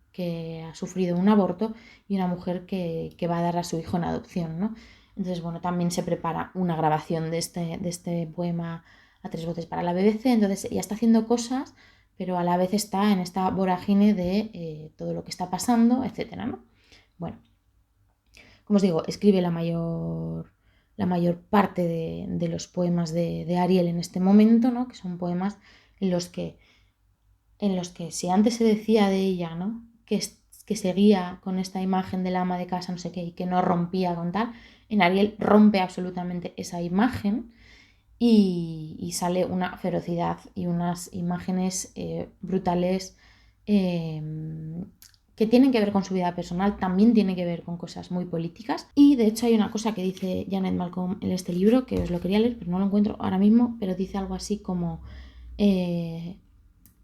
ha sufrido un aborto y una mujer que va a dar a su hijo en adopción, ¿no? Entonces, bueno, también se prepara una grabación de este poema A tres voces para la BBC. Entonces, ella está haciendo cosas, pero a la vez está en esta vorágine de todo lo que está pasando, etcétera, ¿no? Bueno, como os digo, escribe la mayor parte de los poemas de Ariel en este momento, ¿no? Que son poemas en los que si antes se decía de ella, ¿no? Que seguía con esta imagen de la ama de casa, no sé qué, y que no rompía con tal, en Ariel rompe absolutamente esa imagen y sale una ferocidad y unas imágenes brutales, eh, que tienen que ver con su vida personal, también tiene que ver con cosas muy políticas. Y de hecho hay una cosa que dice Janet Malcolm en este libro, que os lo quería leer, pero no lo encuentro ahora mismo, pero dice algo así como,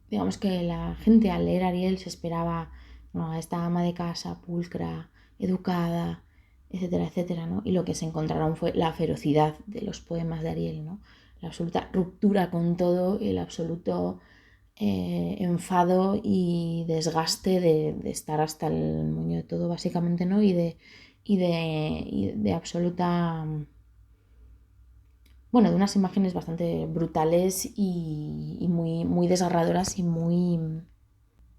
digamos que la gente al leer Ariel se esperaba, ¿no?, a esta ama de casa pulcra, educada, etcétera, etcétera, ¿no? Y lo que se encontraron fue la ferocidad de los poemas de Ariel, ¿no? La absoluta ruptura con todo, el absoluto enfado y desgaste de estar hasta el moño de todo, básicamente, ¿no? Y de absoluta, bueno, de unas imágenes bastante brutales y muy, muy desgarradoras y muy,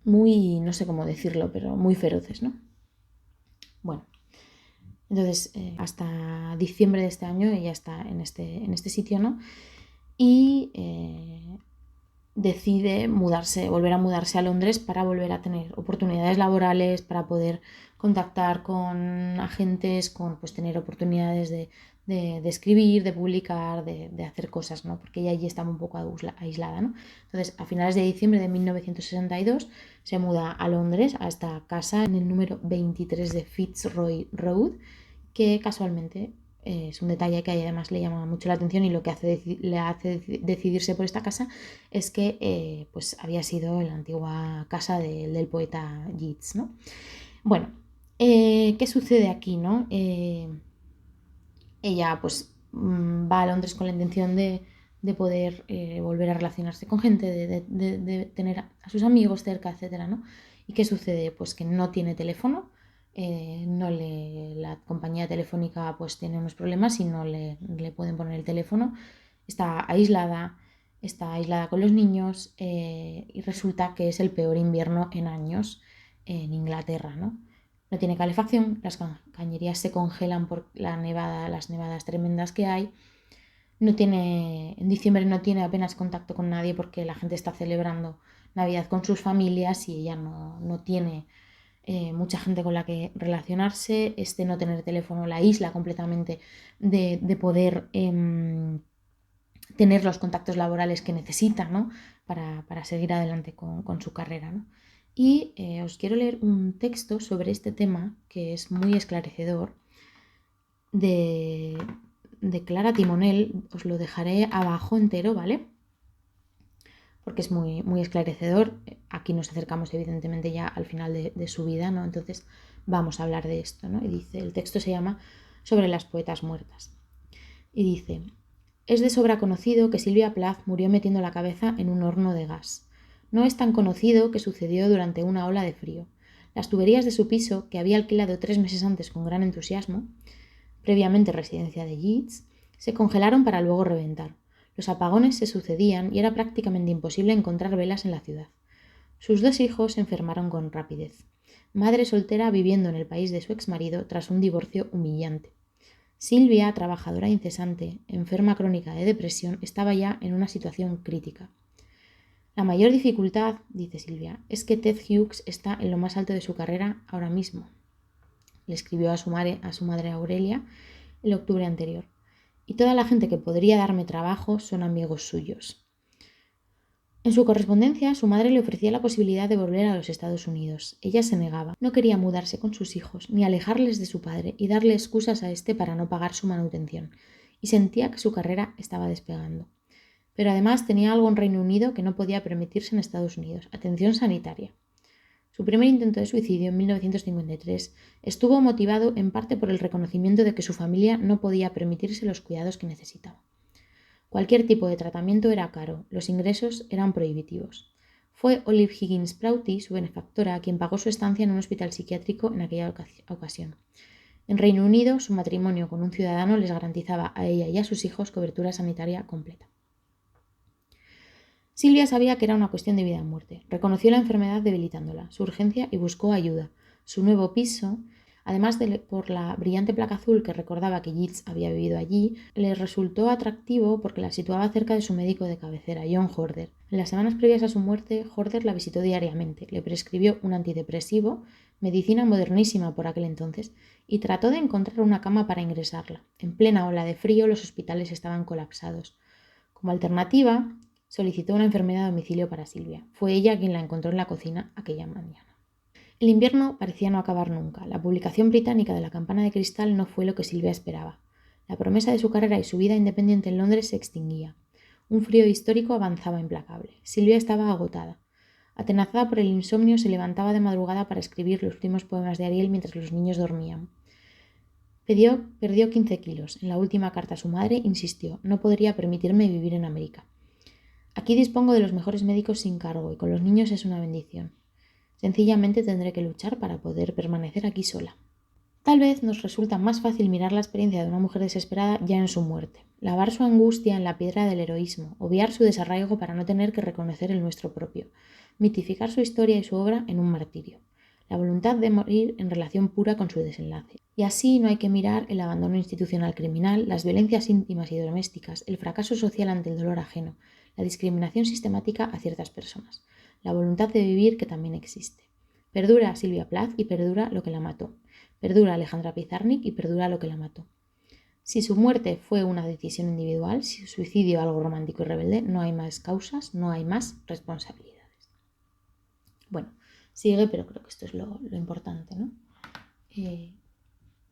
muy, no sé cómo decirlo, pero muy feroces, ¿no? Bueno, entonces hasta diciembre de este año ella está en este sitio, ¿no? Y decide volver a mudarse a Londres para volver a tener oportunidades laborales, para poder contactar con agentes, con pues tener oportunidades de escribir, de publicar, de hacer cosas, ¿no? Porque ella allí estaba un poco aislada, ¿no? Entonces, a finales de diciembre de 1962 se muda a Londres, a esta casa en el número 23 de Fitzroy Road, que casualmente es un detalle que a ella además le llama mucho la atención, y lo que le hace decidirse por esta casa es que pues había sido la antigua casa del poeta Yeats, ¿no? Bueno, ¿qué sucede aquí, no? Ella pues va a Londres con la intención de poder volver a relacionarse con gente, de tener a sus amigos cerca, etcétera, ¿no? ¿Y qué sucede? Pues que no tiene teléfono, la compañía telefónica pues tiene unos problemas y no le pueden poner el teléfono, está aislada con los niños, y resulta que es el peor invierno en años en Inglaterra, ¿no? No tiene calefacción, las cañerías se congelan por las nevadas tremendas que hay. En diciembre no tiene apenas contacto con nadie porque la gente está celebrando Navidad con sus familias y ella no tiene mucha gente con la que relacionarse. No tener teléfono la aísla completamente de poder tener los contactos laborales que necesita, ¿no? para seguir adelante con su carrera, ¿no? Y os quiero leer un texto sobre este tema que es muy esclarecedor de, Clara Timonel. Os lo dejaré abajo entero, ¿vale? Porque es muy, muy esclarecedor. Aquí nos acercamos evidentemente ya al final de su vida, ¿no? Entonces vamos a hablar de esto, ¿no? Y dice, el texto se llama Sobre las poetas muertas. Y dice: es de sobra conocido que Sylvia Plath murió metiendo la cabeza en un horno de gas. No es tan conocido que sucedió durante una ola de frío. Las tuberías de su piso, que había alquilado 3 meses antes con gran entusiasmo, previamente residencia de Yeats, se congelaron para luego reventar. Los apagones se sucedían y era prácticamente imposible encontrar velas en la ciudad. Sus 2 hijos se enfermaron con rapidez. Madre soltera viviendo en el país de su exmarido tras un divorcio humillante. Sylvia, trabajadora incesante, enferma crónica de depresión, estaba ya en una situación crítica. La mayor dificultad, dice Sylvia, es que Ted Hughes está en lo más alto de su carrera ahora mismo. Le escribió a su madre Aurelia el octubre anterior. Y toda la gente que podría darme trabajo son amigos suyos. En su correspondencia, su madre le ofrecía la posibilidad de volver a los Estados Unidos. Ella se negaba. No quería mudarse con sus hijos, ni alejarles de su padre y darle excusas a este para no pagar su manutención, y sentía que su carrera estaba despegando. Pero además tenía algo en Reino Unido que no podía permitirse en Estados Unidos: atención sanitaria. Su primer intento de suicidio en 1953 estuvo motivado en parte por el reconocimiento de que su familia no podía permitirse los cuidados que necesitaba. Cualquier tipo de tratamiento era caro, los ingresos eran prohibitivos. Fue Olive Higgins Prouty, su benefactora, quien pagó su estancia en un hospital psiquiátrico en aquella ocasión. En Reino Unido, su matrimonio con un ciudadano les garantizaba a ella y a sus hijos cobertura sanitaria completa. Sylvia sabía que era una cuestión de vida o muerte. Reconoció la enfermedad debilitándola, su urgencia, y buscó ayuda. Su nuevo piso, además por la brillante placa azul que recordaba que Yeats había vivido allí, le resultó atractivo porque la situaba cerca de su médico de cabecera, John Horder. En las semanas previas a su muerte, Horder la visitó diariamente, le prescribió un antidepresivo, medicina modernísima por aquel entonces, y trató de encontrar una cama para ingresarla. En plena ola de frío, los hospitales estaban colapsados. Como alternativa, solicitó una enfermera a domicilio para Sylvia. Fue ella quien la encontró en la cocina aquella mañana. El invierno parecía no acabar nunca. La publicación británica de La campana de cristal no fue lo que Sylvia esperaba. La promesa de su carrera y su vida independiente en Londres se extinguía. Un frío histórico avanzaba implacable. Sylvia estaba agotada. Atenazada por el insomnio, se levantaba de madrugada para escribir los últimos poemas de Ariel mientras los niños dormían. Perdió 15 kilos. En la última carta a su madre insistió: no podría permitirme vivir en América. Aquí dispongo de los mejores médicos sin cargo y con los niños es una bendición. Sencillamente tendré que luchar para poder permanecer aquí sola. Tal vez nos resulta más fácil mirar la experiencia de una mujer desesperada ya en su muerte, lavar su angustia en la piedra del heroísmo, obviar su desarraigo para no tener que reconocer el nuestro propio, mitificar su historia y su obra en un martirio, la voluntad de morir en relación pura con su desenlace. Y así no hay que mirar el abandono institucional criminal, las violencias íntimas y domésticas, el fracaso social ante el dolor ajeno, la discriminación sistemática a ciertas personas, la voluntad de vivir que también existe. Perdura Silvia Plath y perdura lo que la mató. Perdura Alejandra Pizarnik y perdura lo que la mató. Si su muerte fue una decisión individual, si su suicidio algo romántico y rebelde, no hay más causas, no hay más responsabilidades. Bueno, sigue, pero creo que esto es lo importante, ¿no?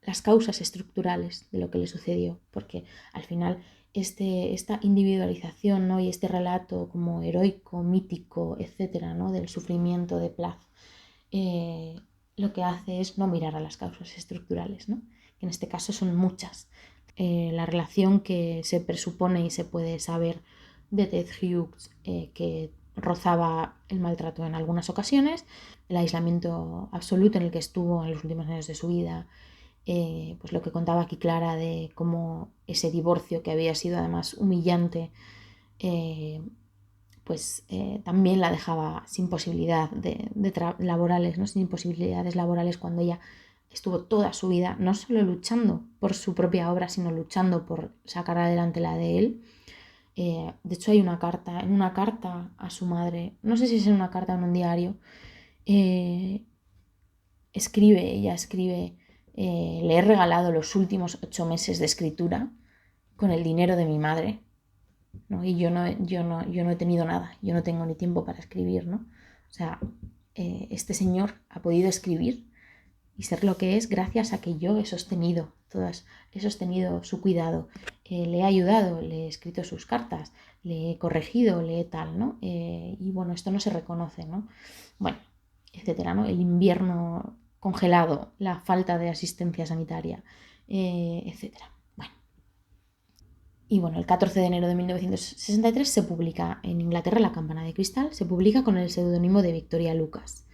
Las causas estructurales de lo que le sucedió, porque al final esta individualización, ¿no? Y este relato como heroico, mítico, etcétera, ¿no? Del sufrimiento de Plath, lo que hace es no mirar a las causas estructurales, ¿no? Que en este caso son muchas. La relación que se presupone y se puede saber de Ted Hughes, que rozaba el maltrato en algunas ocasiones, el aislamiento absoluto en el que estuvo en los últimos años de su vida, pues lo que contaba aquí Clara de cómo ese divorcio, que había sido además humillante, también la dejaba sin posibilidad laborales, ¿no? Sin posibilidades laborales cuando ella estuvo toda su vida no solo luchando por su propia obra, sino luchando por sacar adelante la de él. De hecho hay en una carta a su madre, no sé si es en una carta o en un diario, ella escribe, le he regalado los últimos 8 meses de escritura con el dinero de mi madre, ¿no? Y yo no he tenido nada, yo no tengo ni tiempo para escribir, ¿no? O sea, este señor ha podido escribir y ser lo que es gracias a que yo he sostenido su cuidado, le he ayudado, le he escrito sus cartas, le he corregido, le he tal, ¿no? Y bueno, esto no se reconoce, ¿no? Bueno, etcétera, ¿no? El invierno congelado, la falta de asistencia sanitaria, etcétera. Y bueno, el 14 de enero de 1963 se publica en Inglaterra La campana de cristal, se publica con el seudónimo de Victoria Lucas.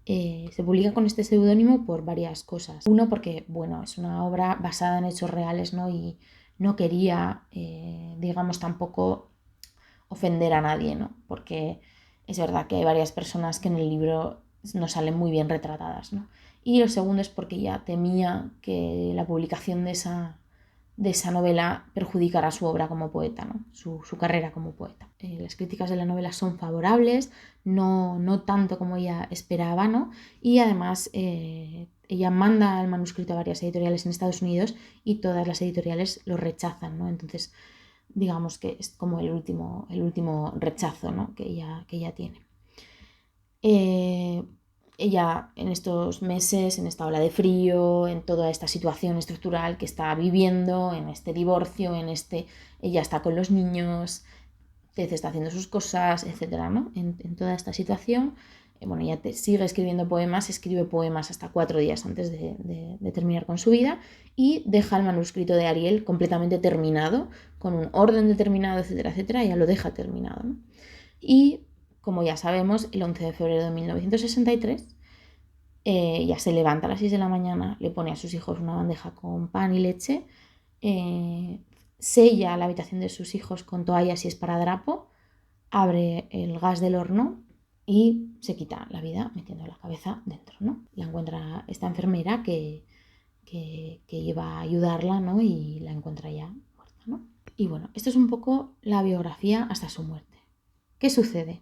Se publica con este seudónimo por varias cosas. Uno, porque bueno, es una obra basada en hechos reales, ¿no? Y no quería, digamos, tampoco ofender a nadie, ¿no? Porque es verdad que hay varias personas que en el libro no salen muy bien retratadas, ¿no? Y lo segundo es porque ya temía que la publicación de esa novela perjudicará su obra como poeta, ¿no? Su carrera como poeta. Las críticas de la novela son favorables, no tanto como ella esperaba, ¿no? Y además ella manda el manuscrito a varias editoriales en Estados Unidos y todas las editoriales lo rechazan, ¿no? Entonces, digamos que es como el último rechazo, ¿no? que ella tiene. Ella en estos meses, en esta ola de frío, en toda esta situación estructural que está viviendo, en este divorcio, ella está con los niños, Ted está haciendo sus cosas, etcétera, ¿no? En toda esta situación, bueno, ella sigue escribiendo poemas, escribe poemas hasta 4 días antes de terminar con su vida y deja el manuscrito de Ariel completamente terminado, con un orden determinado, etcétera, etcétera, ella lo deja terminado, ¿no? Y como ya sabemos, el 11 de febrero de 1963, ella se levanta a las 6 de la mañana, le pone a sus hijos una bandeja con pan y leche, sella la habitación de sus hijos con toallas y esparadrapo, abre el gas del horno y se quita la vida metiendo la cabeza dentro, ¿no? La encuentra esta enfermera que iba a ayudarla, ¿no? Y la encuentra ya muerta, ¿no? Y bueno, esto es un poco la biografía hasta su muerte. ¿Qué sucede?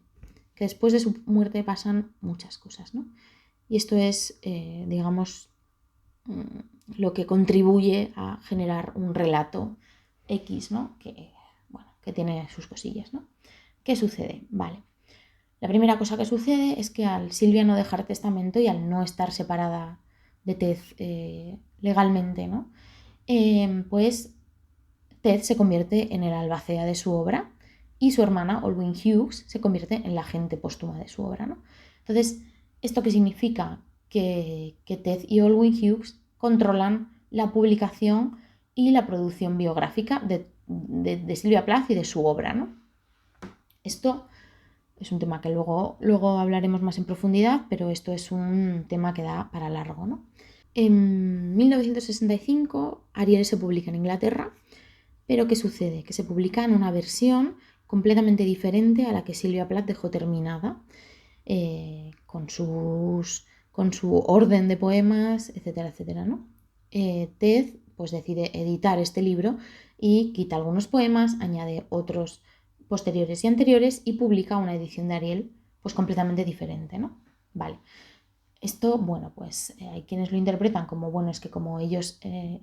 Que después de su muerte pasan muchas cosas, ¿no? Y esto es, digamos, lo que contribuye a generar un relato X, ¿no? Que tiene sus cosillas, ¿no? ¿Qué sucede? Vale. La primera cosa que sucede es que al Silvia no dejar testamento y al no estar separada de Ted legalmente, ¿no? Pues Ted se convierte en el albacea de su obra y su hermana, Olwyn Hughes, se convierte en la agente póstuma de su obra, ¿no? Entonces, ¿esto qué significa? Que Ted y Olwyn Hughes controlan la publicación y la producción biográfica de Silvia Plath y de su obra, ¿no? Esto es un tema que luego hablaremos más en profundidad, pero esto es un tema que da para largo, ¿no? En 1965 Ariel se publica en Inglaterra, pero ¿qué sucede? Que se publica en una versión completamente diferente a la que Sylvia Plath dejó terminada, con su orden de poemas, etcétera, etcétera, ¿no? Ted pues decide editar este libro y quita algunos poemas, añade otros posteriores y anteriores y publica una edición de Ariel pues completamente diferente, ¿no? Vale. Esto, bueno, pues hay quienes lo interpretan como, bueno, es que como ellos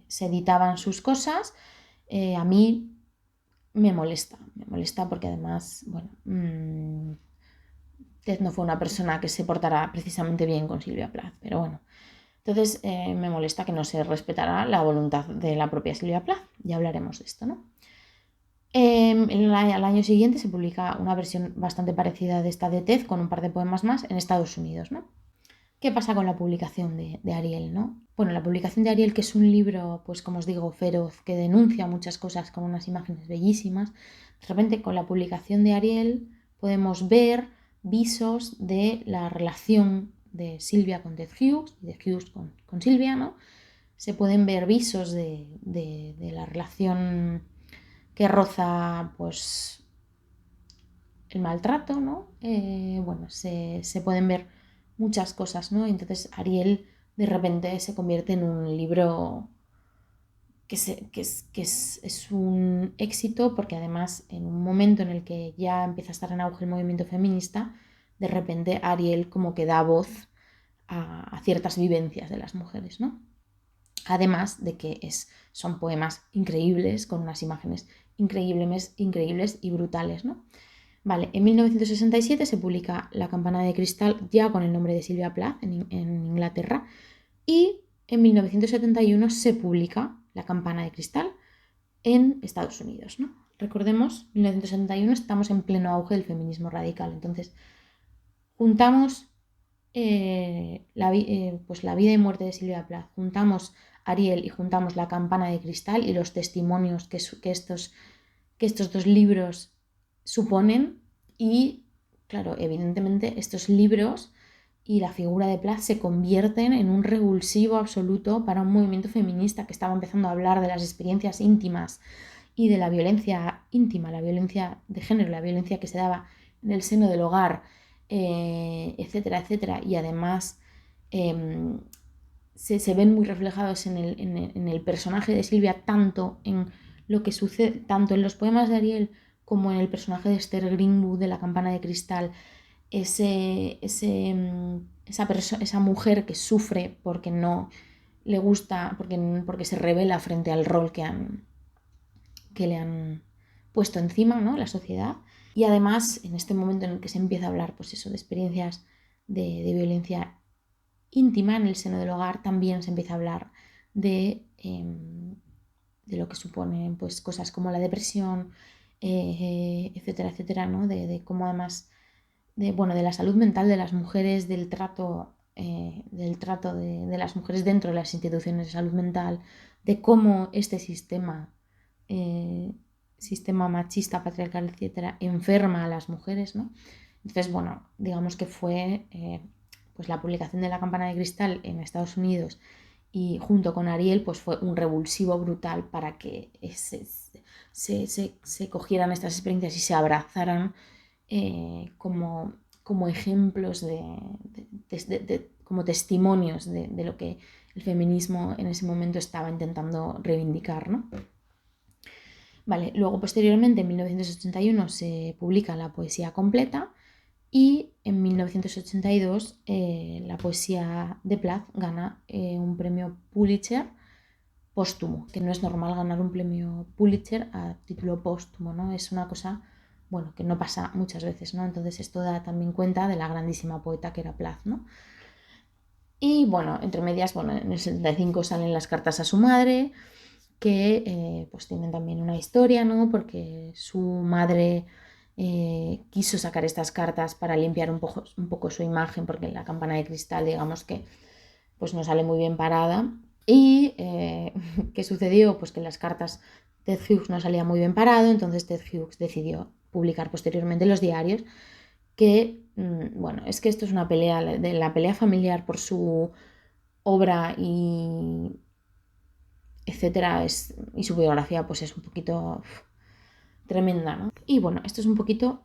se editaban sus cosas, a mí me molesta porque además, bueno, Ted no fue una persona que se portara precisamente bien con Sylvia Plath, pero bueno. Entonces me molesta que no se respetara la voluntad de la propia Sylvia Plath. Ya hablaremos de esto, ¿no? Al año siguiente se publica una versión bastante parecida de esta de Ted con un par de poemas más en Estados Unidos, ¿no? ¿Qué pasa con la publicación de Ariel, no? Bueno, la publicación de Ariel, que es un libro, pues como os digo, feroz, que denuncia muchas cosas con unas imágenes bellísimas, de repente con la publicación de Ariel podemos ver visos de la relación de Silvia con Ted Hughes y de Hughes con Silvia, ¿no? Se pueden ver visos de la relación que roza, pues, el maltrato, ¿no? Bueno, se pueden ver muchas cosas, ¿no? Entonces Ariel de repente se convierte en un libro que es un éxito porque además en un momento en el que ya empieza a estar en auge el movimiento feminista, de repente Ariel como que da voz a ciertas vivencias de las mujeres, ¿no? Además de que son poemas increíbles, con unas imágenes increíbles y brutales, ¿no? Vale, en 1967 se publica La campana de cristal ya con el nombre de Sylvia Plath en Inglaterra y en 1971 se publica La campana de cristal en Estados Unidos, ¿no? Recordemos, 1971 estamos en pleno auge del feminismo radical, entonces juntamos pues la vida y muerte de Sylvia Plath, juntamos Ariel y juntamos La campana de cristal y los testimonios que estos dos libros suponen y, claro, evidentemente estos libros y la figura de Plath se convierten en un revulsivo absoluto para un movimiento feminista que estaba empezando a hablar de las experiencias íntimas y de la violencia íntima, la violencia de género, la violencia que se daba en el seno del hogar, etcétera, etcétera. Y además se ven muy reflejados en el personaje de Silvia, tanto en lo que sucede, tanto en los poemas de Ariel como en el personaje de Esther Greenwood de La campana de cristal, esa mujer que sufre porque no le gusta, porque se revela frente al rol que le han puesto encima, ¿no? La sociedad. Y además, en este momento en el que se empieza a hablar, pues eso, de experiencias de violencia íntima en el seno del hogar, también se empieza a hablar de lo que suponen pues, cosas como la depresión, etcétera, etcétera, ¿no? De cómo además, de la salud mental de las mujeres, del trato de las mujeres dentro de las instituciones de salud mental, de cómo este sistema machista, patriarcal, etcétera, enferma a las mujeres, ¿no? Entonces, bueno, digamos que fue pues la publicación de La campana de cristal en Estados Unidos y junto con Ariel pues fue un revulsivo brutal para que se cogieran estas experiencias y se abrazaran como ejemplos como testimonios de lo que el feminismo en ese momento estaba intentando reivindicar, ¿no? Vale, luego posteriormente en 1981 se publica la poesía completa y en 1982 la poesía de Plath gana un premio Pulitzer póstumo, que no es normal ganar un premio Pulitzer a título póstumo, ¿no? Es una cosa, bueno, que no pasa muchas veces, ¿no? Entonces esto da también cuenta de la grandísima poeta que era Plath, ¿no? Y bueno, entre medias, bueno, en el 75 salen las cartas a su madre, que pues tienen también una historia, ¿no? Porque su madre quiso sacar estas cartas para limpiar un poco su imagen, porque La campana de cristal, digamos que pues no sale muy bien parada. Y ¿qué sucedió? Pues que en las cartas Ted Hughes no salía muy bien parado, entonces Ted Hughes decidió publicar posteriormente los diarios, que, bueno, es que esto es una pelea, de la pelea familiar obra y etcétera, y su biografía pues es un poquito tremenda, ¿no? Y bueno, esto es un poquito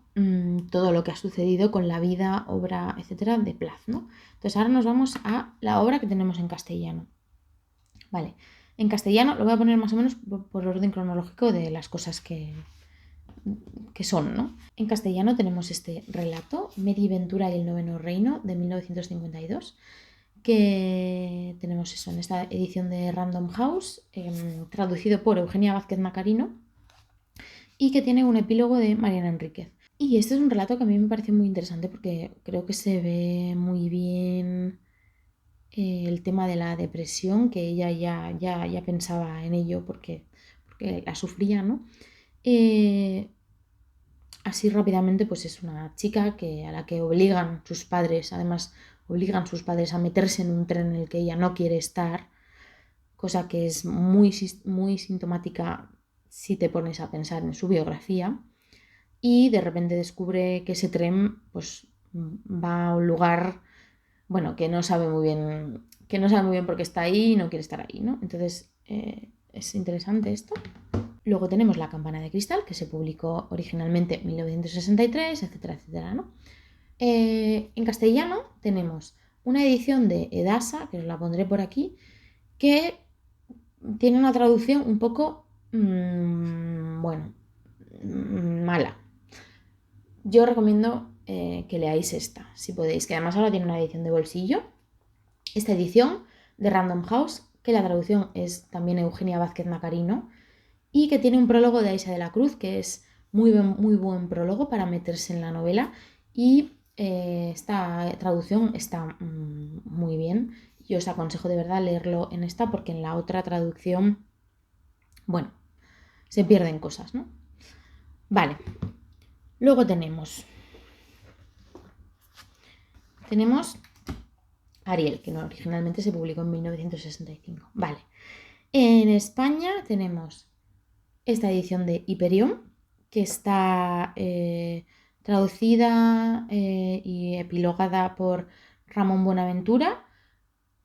todo lo que ha sucedido con la vida, obra, etcétera, de Plath, ¿no? Entonces ahora nos vamos a la obra que tenemos en castellano. Vale, en castellano lo voy a poner más o menos por orden cronológico de las cosas que son, ¿no? En castellano tenemos este relato, Mary Ventura y el noveno reino, de 1952, que tenemos eso en esta edición de Random House, traducido por Eugenia Vázquez Macarino, y que tiene un epílogo de Mariana Enríquez. Y este es un relato que a mí me parece muy interesante porque creo que se ve muy bien el tema de la depresión, que ella ya pensaba en ello porque la sufría, ¿no? Así rápidamente, pues es una chica a la que obligan sus padres, además obligan sus padres a meterse en un tren en el que ella no quiere estar, cosa que es muy sintomática si te pones a pensar en su biografía, y de repente descubre que ese tren pues va a un lugar, bueno, que no sabe muy bien por qué está ahí y no quiere estar ahí, ¿no? Entonces es interesante esto. Luego tenemos La campana de cristal, que se publicó originalmente en 1963, etcétera, etcétera, ¿no? En castellano tenemos una edición de Edasa, que os la pondré por aquí, que tiene una traducción un poco, mala. Yo recomiendo que leáis esta, si podéis, que además ahora tiene una edición de bolsillo. Esta edición de Random House, que la traducción es también Eugenia Vázquez Macarino, y que tiene un prólogo de Aisha de la Cruz, que es muy buen prólogo para meterse en la novela, y esta traducción está muy bien. Yo os aconsejo de verdad leerlo en esta porque en la otra traducción, bueno, se pierden cosas, ¿no? Vale, luego tenemos Ariel, que originalmente se publicó en 1965. Vale, en España tenemos esta edición de Hiperión, que está traducida y epilogada por Ramón Buenaventura,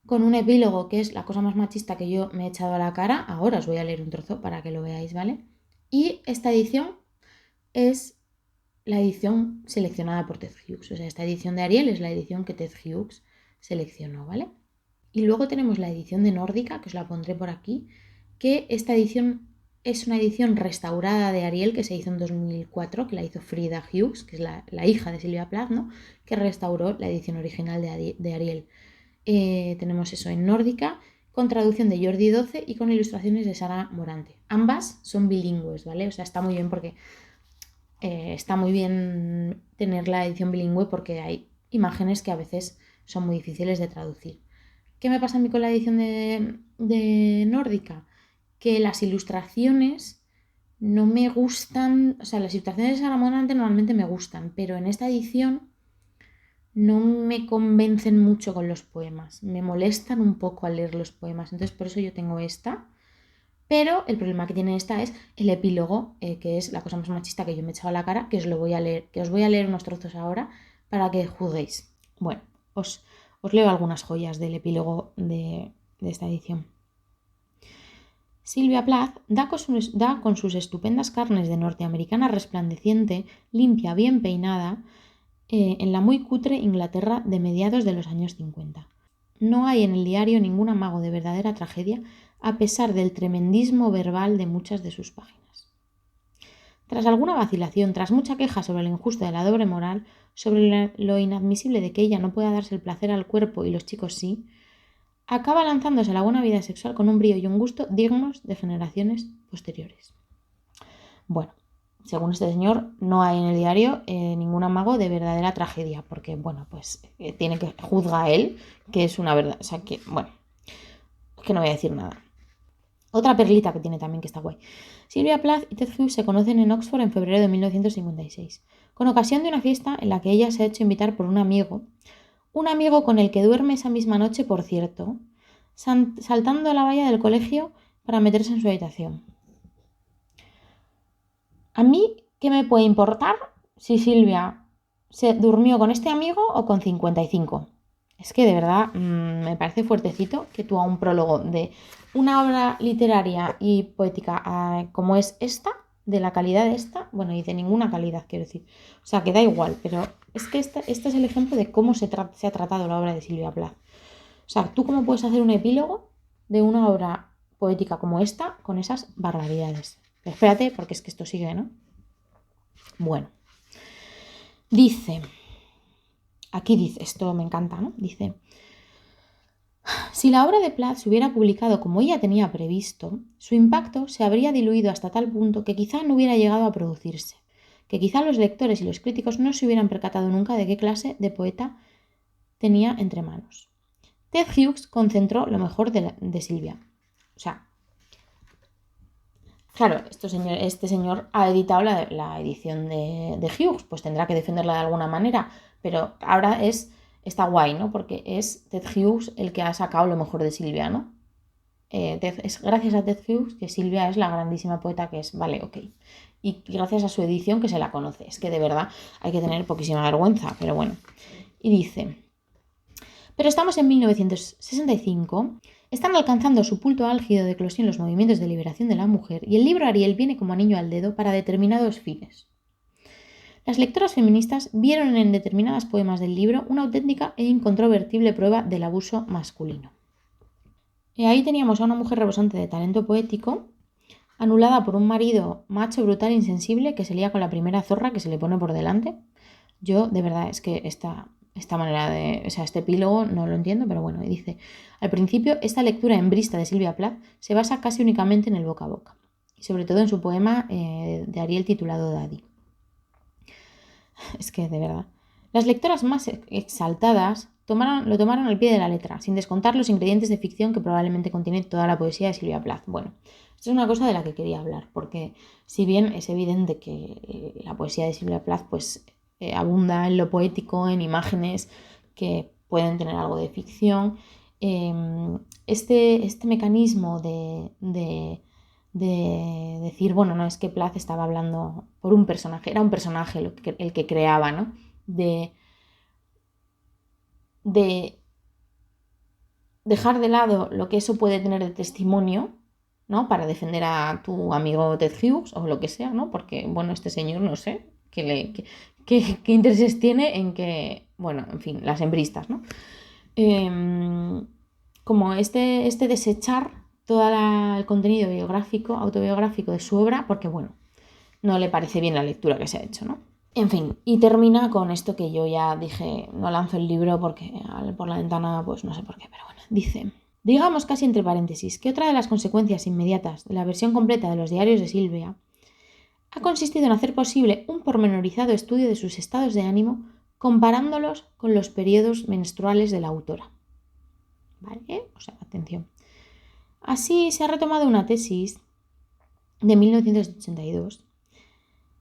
con un epílogo que es la cosa más machista que yo me he echado a la cara. Ahora os voy a leer un trozo para que lo veáis, ¿vale? Y esta edición es la edición seleccionada por Ted Hughes. O sea, esta edición de Ariel es la edición que Ted Hughes seleccionó, ¿vale? Y luego tenemos la edición de Nórdica, que os la pondré por aquí, que esta edición es una edición restaurada de Ariel que se hizo en 2004, que la hizo Frida Hughes, que es la hija de Silvia Plath, ¿no? Que restauró la edición original de Ariel. Tenemos eso en Nórdica, con traducción de Jordi Doce y con ilustraciones de Sara Morante. Ambas son bilingües, ¿vale? O sea, está muy bien porque está muy bien tener la edición bilingüe porque hay imágenes que a veces son muy difíciles de traducir. ¿Qué me pasa a mí con la edición de Nórdica? Que las ilustraciones no me gustan, o sea, las ilustraciones de Sara Morante normalmente me gustan, pero en esta edición no me convencen mucho con los poemas, me molestan un poco al leer los poemas, entonces por eso yo tengo esta. Pero el problema que tiene esta es el epílogo, que es la cosa más machista que yo me he echado a la cara, que os voy a leer unos trozos ahora para que juzguéis. Bueno, os leo algunas joyas del epílogo de esta edición. Silvia Plath da con sus estupendas carnes de norteamericana resplandeciente, limpia, bien peinada, en la muy cutre Inglaterra de mediados de los años 50. No hay en el diario ningún amago de verdadera tragedia, a pesar del tremendismo verbal de muchas de sus páginas. Tras alguna vacilación, tras mucha queja sobre lo injusto de la doble moral, sobre lo inadmisible de que ella no pueda darse el placer al cuerpo y los chicos sí, acaba lanzándose a la buena vida sexual con un brío y un gusto dignos de generaciones posteriores. Bueno, según este señor, no hay en el diario ningún amago de verdadera tragedia, porque, bueno, pues tiene que juzga a él, que es una verdad, o sea, que, bueno, que no voy a decir nada. Otra perlita que tiene también que está guay. Silvia Plath y Ted Hughes se conocen en Oxford en febrero de 1956, con ocasión de una fiesta en la que ella se ha hecho invitar por un amigo con el que duerme esa misma noche, por cierto, saltando a la valla del colegio para meterse en su habitación. ¿A mí qué me puede importar si Silvia se durmió con este amigo o con 55? Es que de verdad me parece fuertecito que tú a un prólogo de una obra literaria y poética como es esta, de la calidad de esta, bueno, y de ninguna calidad, quiero decir. O sea, que da igual, pero es que este es el ejemplo de cómo se ha tratado la obra de Silvia Plath. O sea, ¿tú cómo puedes hacer un epílogo de una obra poética como esta con esas barbaridades? Pero espérate, porque es que esto sigue, ¿no? Bueno, dice, aquí dice, esto me encanta, ¿no? Dice, si la obra de Plath se hubiera publicado como ella tenía previsto, su impacto se habría diluido hasta tal punto que quizá no hubiera llegado a producirse, que quizá los lectores y los críticos no se hubieran percatado nunca de qué clase de poeta tenía entre manos. Ted Hughes concentró lo mejor de Silvia. O sea, claro, este señor ha editado la edición de Hughes, pues tendrá que defenderla de alguna manera, pero ahora está guay, ¿no? Porque es Ted Hughes el que ha sacado lo mejor de Silvia, ¿no? Es gracias a Ted Hughes que Silvia es la grandísima poeta que es, vale, ok. Y gracias a su edición que se la conoce. Es que de verdad hay que tener poquísima vergüenza, pero bueno. Y dice, pero estamos en 1965, están alcanzando su punto álgido de eclosión los movimientos de liberación de la mujer y el libro Ariel viene como anillo al dedo para determinados fines. Las lectoras feministas vieron en determinados poemas del libro una auténtica e incontrovertible prueba del abuso masculino. Y ahí teníamos a una mujer rebosante de talento poético, anulada por un marido macho, brutal e insensible que se lía con la primera zorra que se le pone por delante. Yo, de verdad, es que esta manera de... O sea, este epílogo no lo entiendo, pero bueno, y dice, al principio, esta lectura hembrista de Silvia Plath se basa casi únicamente en el boca a boca, y sobre todo en su poema de Ariel titulado Daddy. Es que, de verdad, las lectoras más exaltadas lo tomaron al pie de la letra, sin descontar los ingredientes de ficción que probablemente contiene toda la poesía de Silvia Plath. Bueno, esto es una cosa de la que quería hablar, porque si bien es evidente que la poesía de Silvia Plath pues abunda en lo poético, en imágenes que pueden tener algo de ficción, este mecanismo de decir, bueno, no, es que Plath estaba hablando por un personaje, era un personaje el que creaba, ¿no? De dejar de lado lo que eso puede tener de testimonio, ¿no? Para defender a tu amigo Ted Hughes o lo que sea, ¿no? Porque, bueno, este señor, no sé, qué intereses tiene en que, bueno, en fin, las hembristas, ¿no? Como este desechar todo el contenido biográfico, autobiográfico de su obra, porque, bueno, no le parece bien la lectura que se ha hecho, ¿no? En fin, y termina con esto que yo ya dije, no lanzo el libro porque por la ventana, pues no sé por qué, pero bueno, dice, digamos casi entre paréntesis, que otra de las consecuencias inmediatas de la versión completa de los diarios de Silvia ha consistido en hacer posible un pormenorizado estudio de sus estados de ánimo comparándolos con los periodos menstruales de la autora. ¿Vale? O sea, atención. Así se ha retomado una tesis de 1982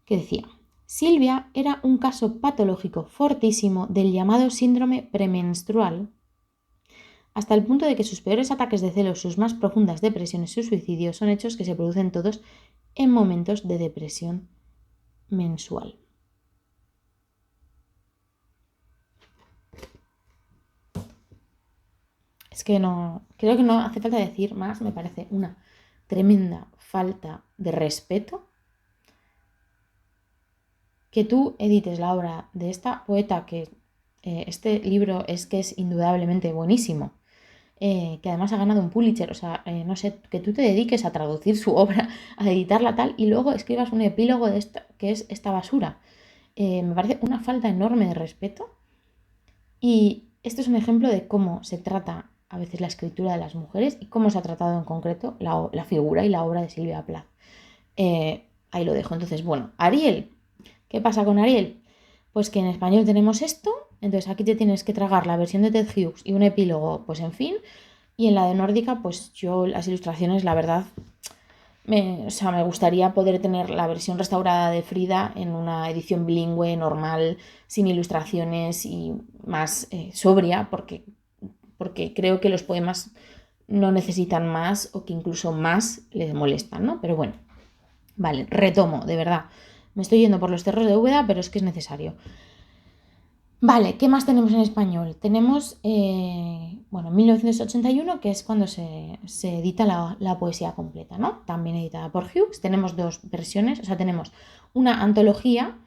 que decía, Silvia era un caso patológico fortísimo del llamado síndrome premenstrual, hasta el punto de que sus peores ataques de celos, sus más profundas depresiones y sus suicidios son hechos que se producen todos en momentos de depresión mensual. Es que no, creo que no hace falta decir más, me parece una tremenda falta de respeto que tú edites la obra de esta poeta, que este libro es que es indudablemente buenísimo, que además ha ganado un Pulitzer, o sea, no sé, que tú te dediques a traducir su obra, a editarla tal, y luego escribas un epílogo de esta, que es esta basura. Me parece una falta enorme de respeto y esto es un ejemplo de cómo se trata a veces la escritura de las mujeres y cómo se ha tratado en concreto la figura y la obra de Silvia Plath. Ahí lo dejo. Entonces, bueno, Ariel. ¿Qué pasa con Ariel? Pues que en español tenemos esto, entonces aquí te tienes que tragar la versión de Ted Hughes y un epílogo, pues en fin, y en la de Nórdica, pues yo las ilustraciones, la verdad, me gustaría poder tener la versión restaurada de Frida en una edición bilingüe, normal, sin ilustraciones y más sobria, porque creo que los poemas no necesitan más o que incluso más les molestan, ¿no? Pero bueno, vale, retomo, de verdad. Me estoy yendo por los cerros de Úbeda, pero es que es necesario. Vale, ¿qué más tenemos en español? Tenemos, bueno, 1981, que es cuando se edita la poesía completa, ¿no? También editada por Hughes. Tenemos dos versiones, o sea, tenemos una antología,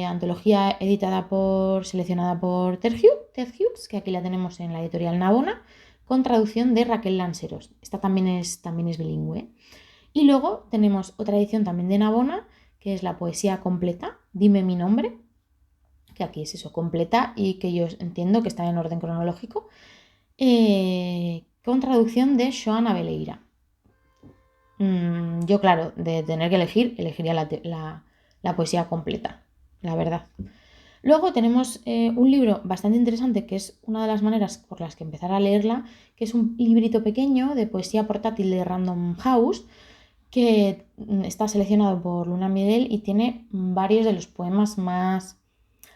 antología seleccionada por Ted Hughes, que aquí la tenemos en la editorial Navona, con traducción de Raquel Lanceros. Esta también es bilingüe. Y luego tenemos otra edición también de Navona, que es la poesía completa, Dime mi nombre, que aquí es eso, completa y que yo entiendo que está en orden cronológico, con traducción de Xoán Abeleira. Yo, claro, de tener que elegir, elegiría la poesía completa, la verdad. Luego tenemos un libro bastante interesante, que es una de las maneras por las que empezar a leerla, que es un librito pequeño de poesía portátil de Random House, que está seleccionado por Luna Miguel y tiene varios de los poemas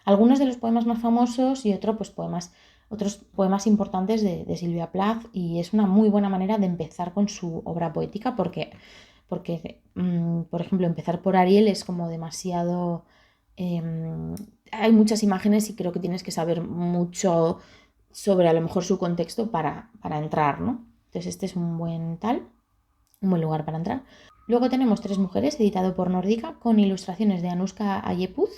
algunos de los poemas más famosos y otros poemas importantes de Silvia Plath, y es una muy buena manera de empezar con su obra poética porque por ejemplo, empezar por Ariel es como demasiado... hay muchas imágenes y creo que tienes que saber mucho sobre a lo mejor su contexto para entrar, ¿no? Entonces este es un buen lugar para entrar. Luego tenemos Tres mujeres, editado por Nórdica, con ilustraciones de Anuska Ayepuz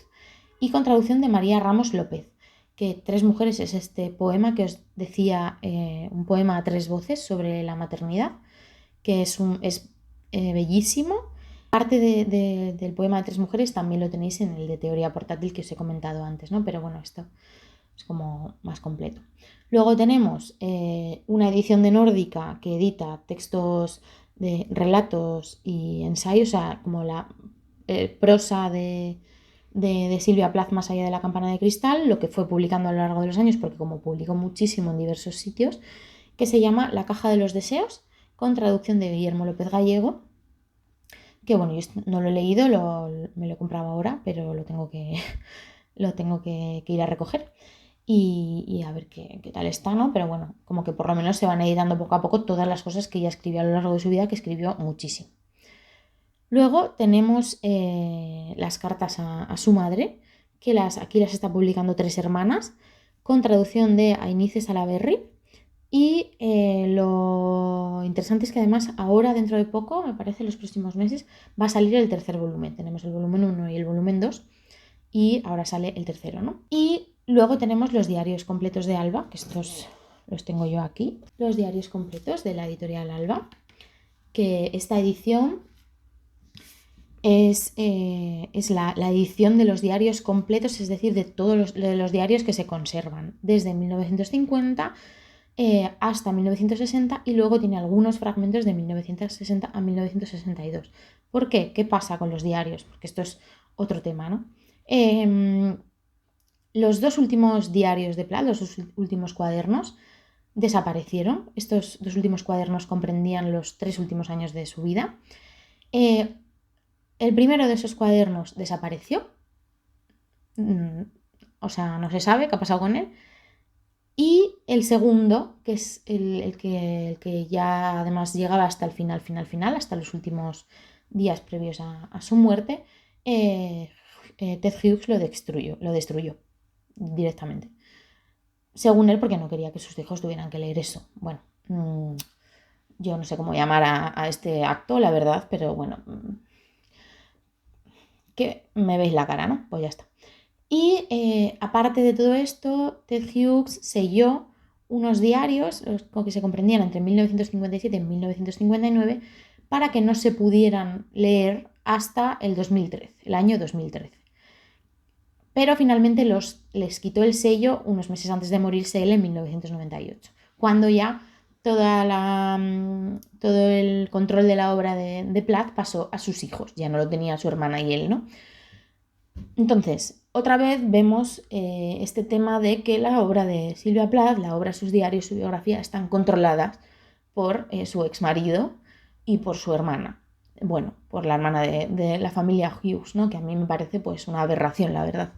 y con traducción de María Ramos López, que Tres mujeres es este poema que os decía, un poema a tres voces sobre la maternidad, que es bellísimo. Parte del poema de Tres mujeres también lo tenéis en el de Teoría portátil que os he comentado antes, ¿no? Pero bueno, esto es como más completo. Luego tenemos una edición de Nórdica que edita textos de relatos y ensayos, o sea, como la prosa de Silvia Plath más allá de la campana de cristal, lo que fue publicando a lo largo de los años, porque como publicó muchísimo en diversos sitios, que se llama La caja de los deseos, con traducción de Guillermo López Gallego, que bueno, yo no lo he leído, me lo he comprado ahora, pero lo tengo que, lo tengo que ir a recoger. Y a ver qué tal está, ¿no? Pero bueno, como que por lo menos se van editando poco a poco todas las cosas que ella escribió a lo largo de su vida, que escribió muchísimo. Luego tenemos las cartas a su madre, que aquí las está publicando Tres Hermanas, con traducción de Ainice Salaberry. Y lo interesante es que además ahora, dentro de poco, me parece en los próximos meses, va a salir el tercer volumen. Tenemos el volumen 1 y el volumen 2 y ahora sale el tercero, ¿no? Y luego tenemos los diarios completos de Alba, que estos los tengo yo aquí. Los diarios completos de la editorial Alba, que esta edición es la edición de los diarios completos, es decir, de todos los diarios que se conservan desde 1950 hasta 1960, y luego tiene algunos fragmentos de 1960 a 1962. ¿Por qué? ¿Qué pasa con los diarios? Porque esto es otro tema, ¿no? Los dos últimos diarios de Plath, los dos últimos cuadernos, desaparecieron. Estos dos últimos cuadernos comprendían los 3 últimos años de su vida. El primero de esos cuadernos desapareció, o sea, no se sabe qué ha pasado con él. Y el segundo, que es el que ya además llegaba hasta el final, hasta los últimos días previos a su muerte, Ted Hughes lo destruyó directamente. Según él, porque no quería que sus hijos tuvieran que leer eso. Bueno, yo no sé cómo llamar a este acto, la verdad, pero bueno, que me veis la cara, ¿no? Pues ya está. Y aparte de todo esto, Ted Hughes selló unos diarios que se comprendían entre 1957 y 1959 para que no se pudieran leer hasta el 2013, el año 2013. Pero finalmente les quitó el sello unos meses antes de morirse él en 1998, cuando ya todo el control de la obra de Plath pasó a sus hijos, ya no lo tenía su hermana y él, ¿no? Entonces, otra vez vemos este tema de que la obra de Silvia Plath, la obra, sus diarios, su biografía, están controladas por su exmarido y por su hermana. Bueno, por la hermana de la familia Hughes, ¿no? Que a mí me parece pues una aberración, la verdad.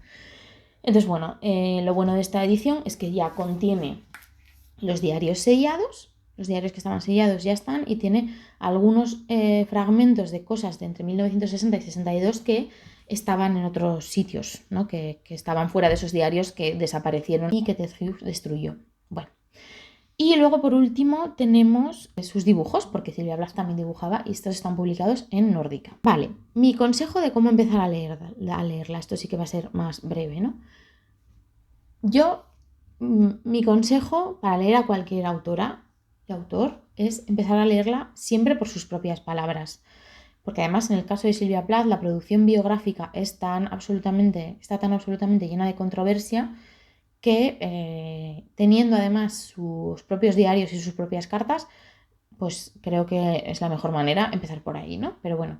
Entonces, bueno, lo bueno de esta edición es que ya contiene los diarios sellados los diarios que estaban sellados ya están, y tiene algunos fragmentos de cosas de entre 1960 y 62 que estaban en otros sitios, ¿no? que estaban fuera de esos diarios que desaparecieron y que Ted Hughes destruyó. Bueno. Y luego, por último, tenemos sus dibujos, porque Sylvia Plath también dibujaba, y estos están publicados en Nórdica. Vale, mi consejo de cómo empezar a leerla, esto sí que va a ser más breve, ¿no? Mi consejo para leer a cualquier autora y autor es empezar a leerla siempre por sus propias palabras. Porque además, en el caso de Sylvia Plath, la producción biográfica está tan absolutamente llena de controversia que teniendo además sus propios diarios y sus propias cartas, pues creo que es la mejor manera empezar por ahí, ¿no? Pero bueno,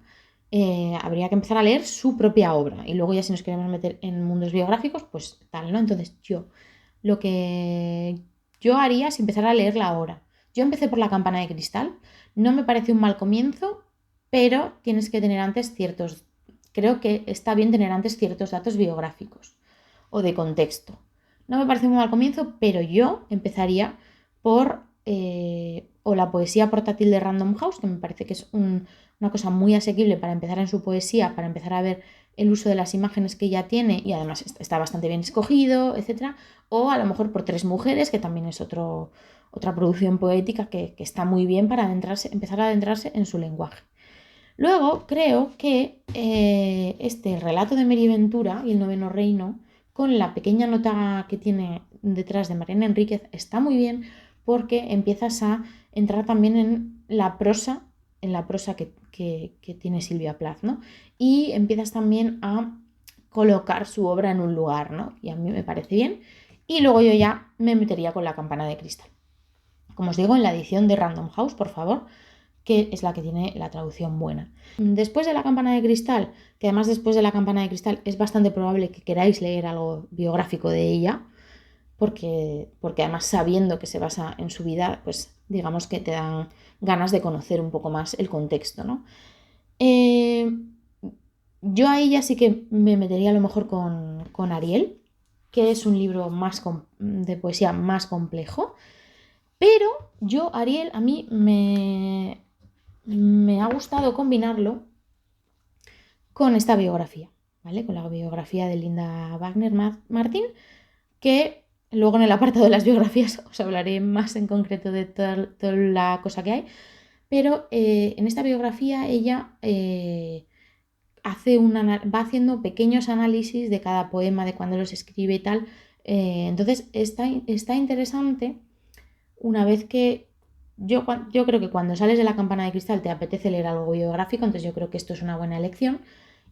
habría que empezar a leer su propia obra y luego ya si nos queremos meter en mundos biográficos, pues tal, ¿no? Entonces lo que yo haría es empezar a leerla ahora. Yo empecé por La campana de cristal, no me parece un mal comienzo, pero tienes que tener antes creo que está bien tener antes ciertos datos biográficos o de contexto. No me parece un mal comienzo, pero yo empezaría por o la poesía portátil de Random House, que me parece que es una cosa muy asequible para empezar en su poesía, para empezar a ver el uso de las imágenes que ella tiene y además está bastante bien escogido, etc. O a lo mejor por Tres mujeres, que también es otra producción poética que está muy bien para empezar a adentrarse en su lenguaje. Luego creo que este relato de Mary Ventura y el noveno reino, con la pequeña nota que tiene detrás de Mariana Enríquez, está muy bien porque empiezas a entrar también en la prosa que tiene Sylvia Plath, ¿no? Y empiezas también a colocar su obra en un lugar, ¿no? Y a mí me parece bien. Y luego yo ya me metería con La campana de cristal. Como os digo, en la edición de Random House, por favor, que es la que tiene la traducción buena. Después de La campana de cristal, que además después de La campana de cristal es bastante probable que queráis leer algo biográfico de ella, porque además sabiendo que se basa en su vida, pues digamos que te dan ganas de conocer un poco más el contexto, ¿no? Yo a ella sí que me metería a lo mejor con Ariel, que es un libro de poesía más complejo, pero Ariel, a mí me ha gustado combinarlo con esta biografía, ¿vale? Con la biografía de Linda Wagner Martin, que luego en el apartado de las biografías os hablaré más en concreto de toda la cosa que hay, pero en esta biografía ella va haciendo pequeños análisis de cada poema, de cuándo los escribe y tal. Entonces está interesante una vez que yo creo que cuando sales de La campana de cristal te apetece leer algo biográfico, entonces yo creo que esto es una buena elección.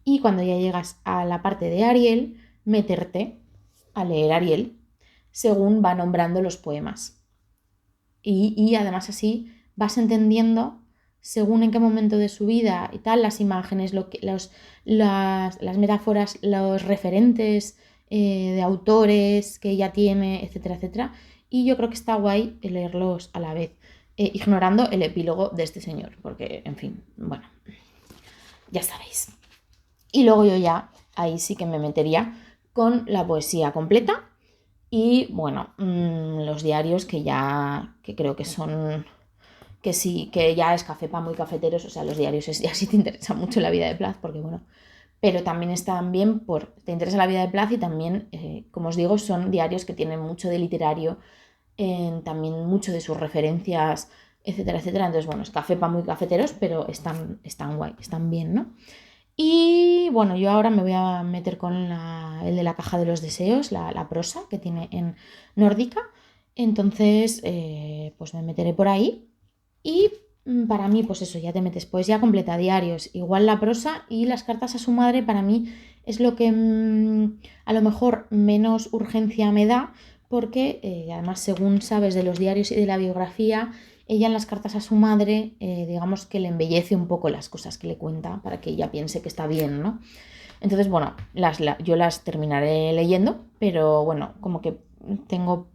Y cuando ya llegas a la parte de Ariel, meterte a leer Ariel según va nombrando los poemas. Y además así vas entendiendo, según en qué momento de su vida y tal, las imágenes, las metáforas, los referentes de autores que ella tiene, etcétera, etcétera. Y yo creo que está guay leerlos a la vez, ignorando el epílogo de este señor, porque, en fin, bueno, ya sabéis. Y luego yo ya, ahí sí que me metería con la poesía completa y, bueno, los diarios que creo que son, que sí, que ya es café para muy cafeteros, o sea, los diarios ya sí te interesa mucho la vida de Plath, porque, bueno, pero también están bien te interesa la vida de Plath y también, como os digo, son diarios que tienen mucho de literario, también mucho de sus referencias, etcétera, etcétera. Entonces, bueno, es café para muy cafeteros, pero están guay, están bien, ¿no? Y bueno, yo ahora me voy a meter con el de La caja de los deseos, la prosa que tiene en Nórdica. Entonces, pues me meteré por ahí. Y para mí, pues eso, ya te metes poesía completa, diarios, igual la prosa y las cartas a su madre, para mí es lo que a lo mejor menos urgencia me da, porque además, según sabes de los diarios y de la biografía, ella en las cartas a su madre, digamos que le embellece un poco las cosas que le cuenta para que ella piense que está bien, ¿no? Entonces, bueno, yo las terminaré leyendo, pero bueno, como que tengo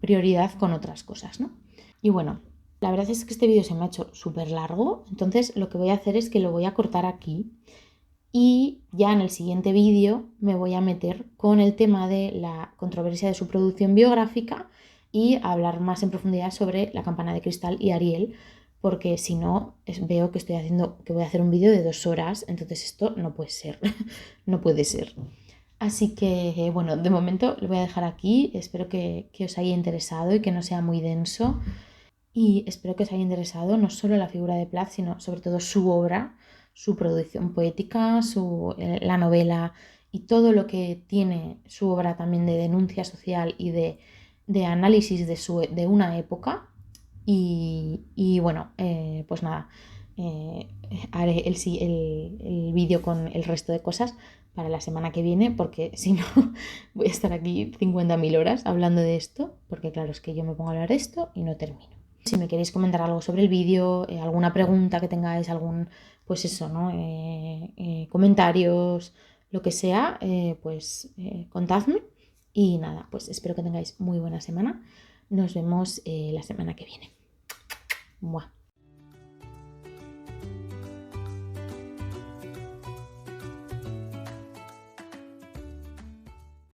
prioridad con otras cosas, ¿no? Y bueno, la verdad es que este vídeo se me ha hecho súper largo, entonces lo que voy a hacer es que lo voy a cortar aquí y ya en el siguiente vídeo me voy a meter con el tema de la controversia de su producción biográfica y hablar más en profundidad sobre La campana de cristal y Ariel, porque si no, veo que voy a hacer un vídeo de 2 horas, entonces esto no puede ser, no puede ser. Así que, bueno, de momento lo voy a dejar aquí. Espero que os haya interesado y que no sea muy denso. Y espero que os haya interesado no solo la figura de Plath, sino sobre todo su obra, su producción poética, la novela y todo lo que tiene su obra también de denuncia social y de análisis de una época. Y bueno, pues nada, haré el vídeo con el resto de cosas para la semana que viene, porque si no voy a estar aquí 50.000 horas hablando de esto, porque claro, es que yo me pongo a hablar de esto y no termino. Si me queréis comentar algo sobre el vídeo, alguna pregunta que tengáis, pues eso, ¿no? Comentarios, lo que sea, pues contadme. Y nada, pues espero que tengáis muy buena semana. Nos vemos la semana que viene. Mua.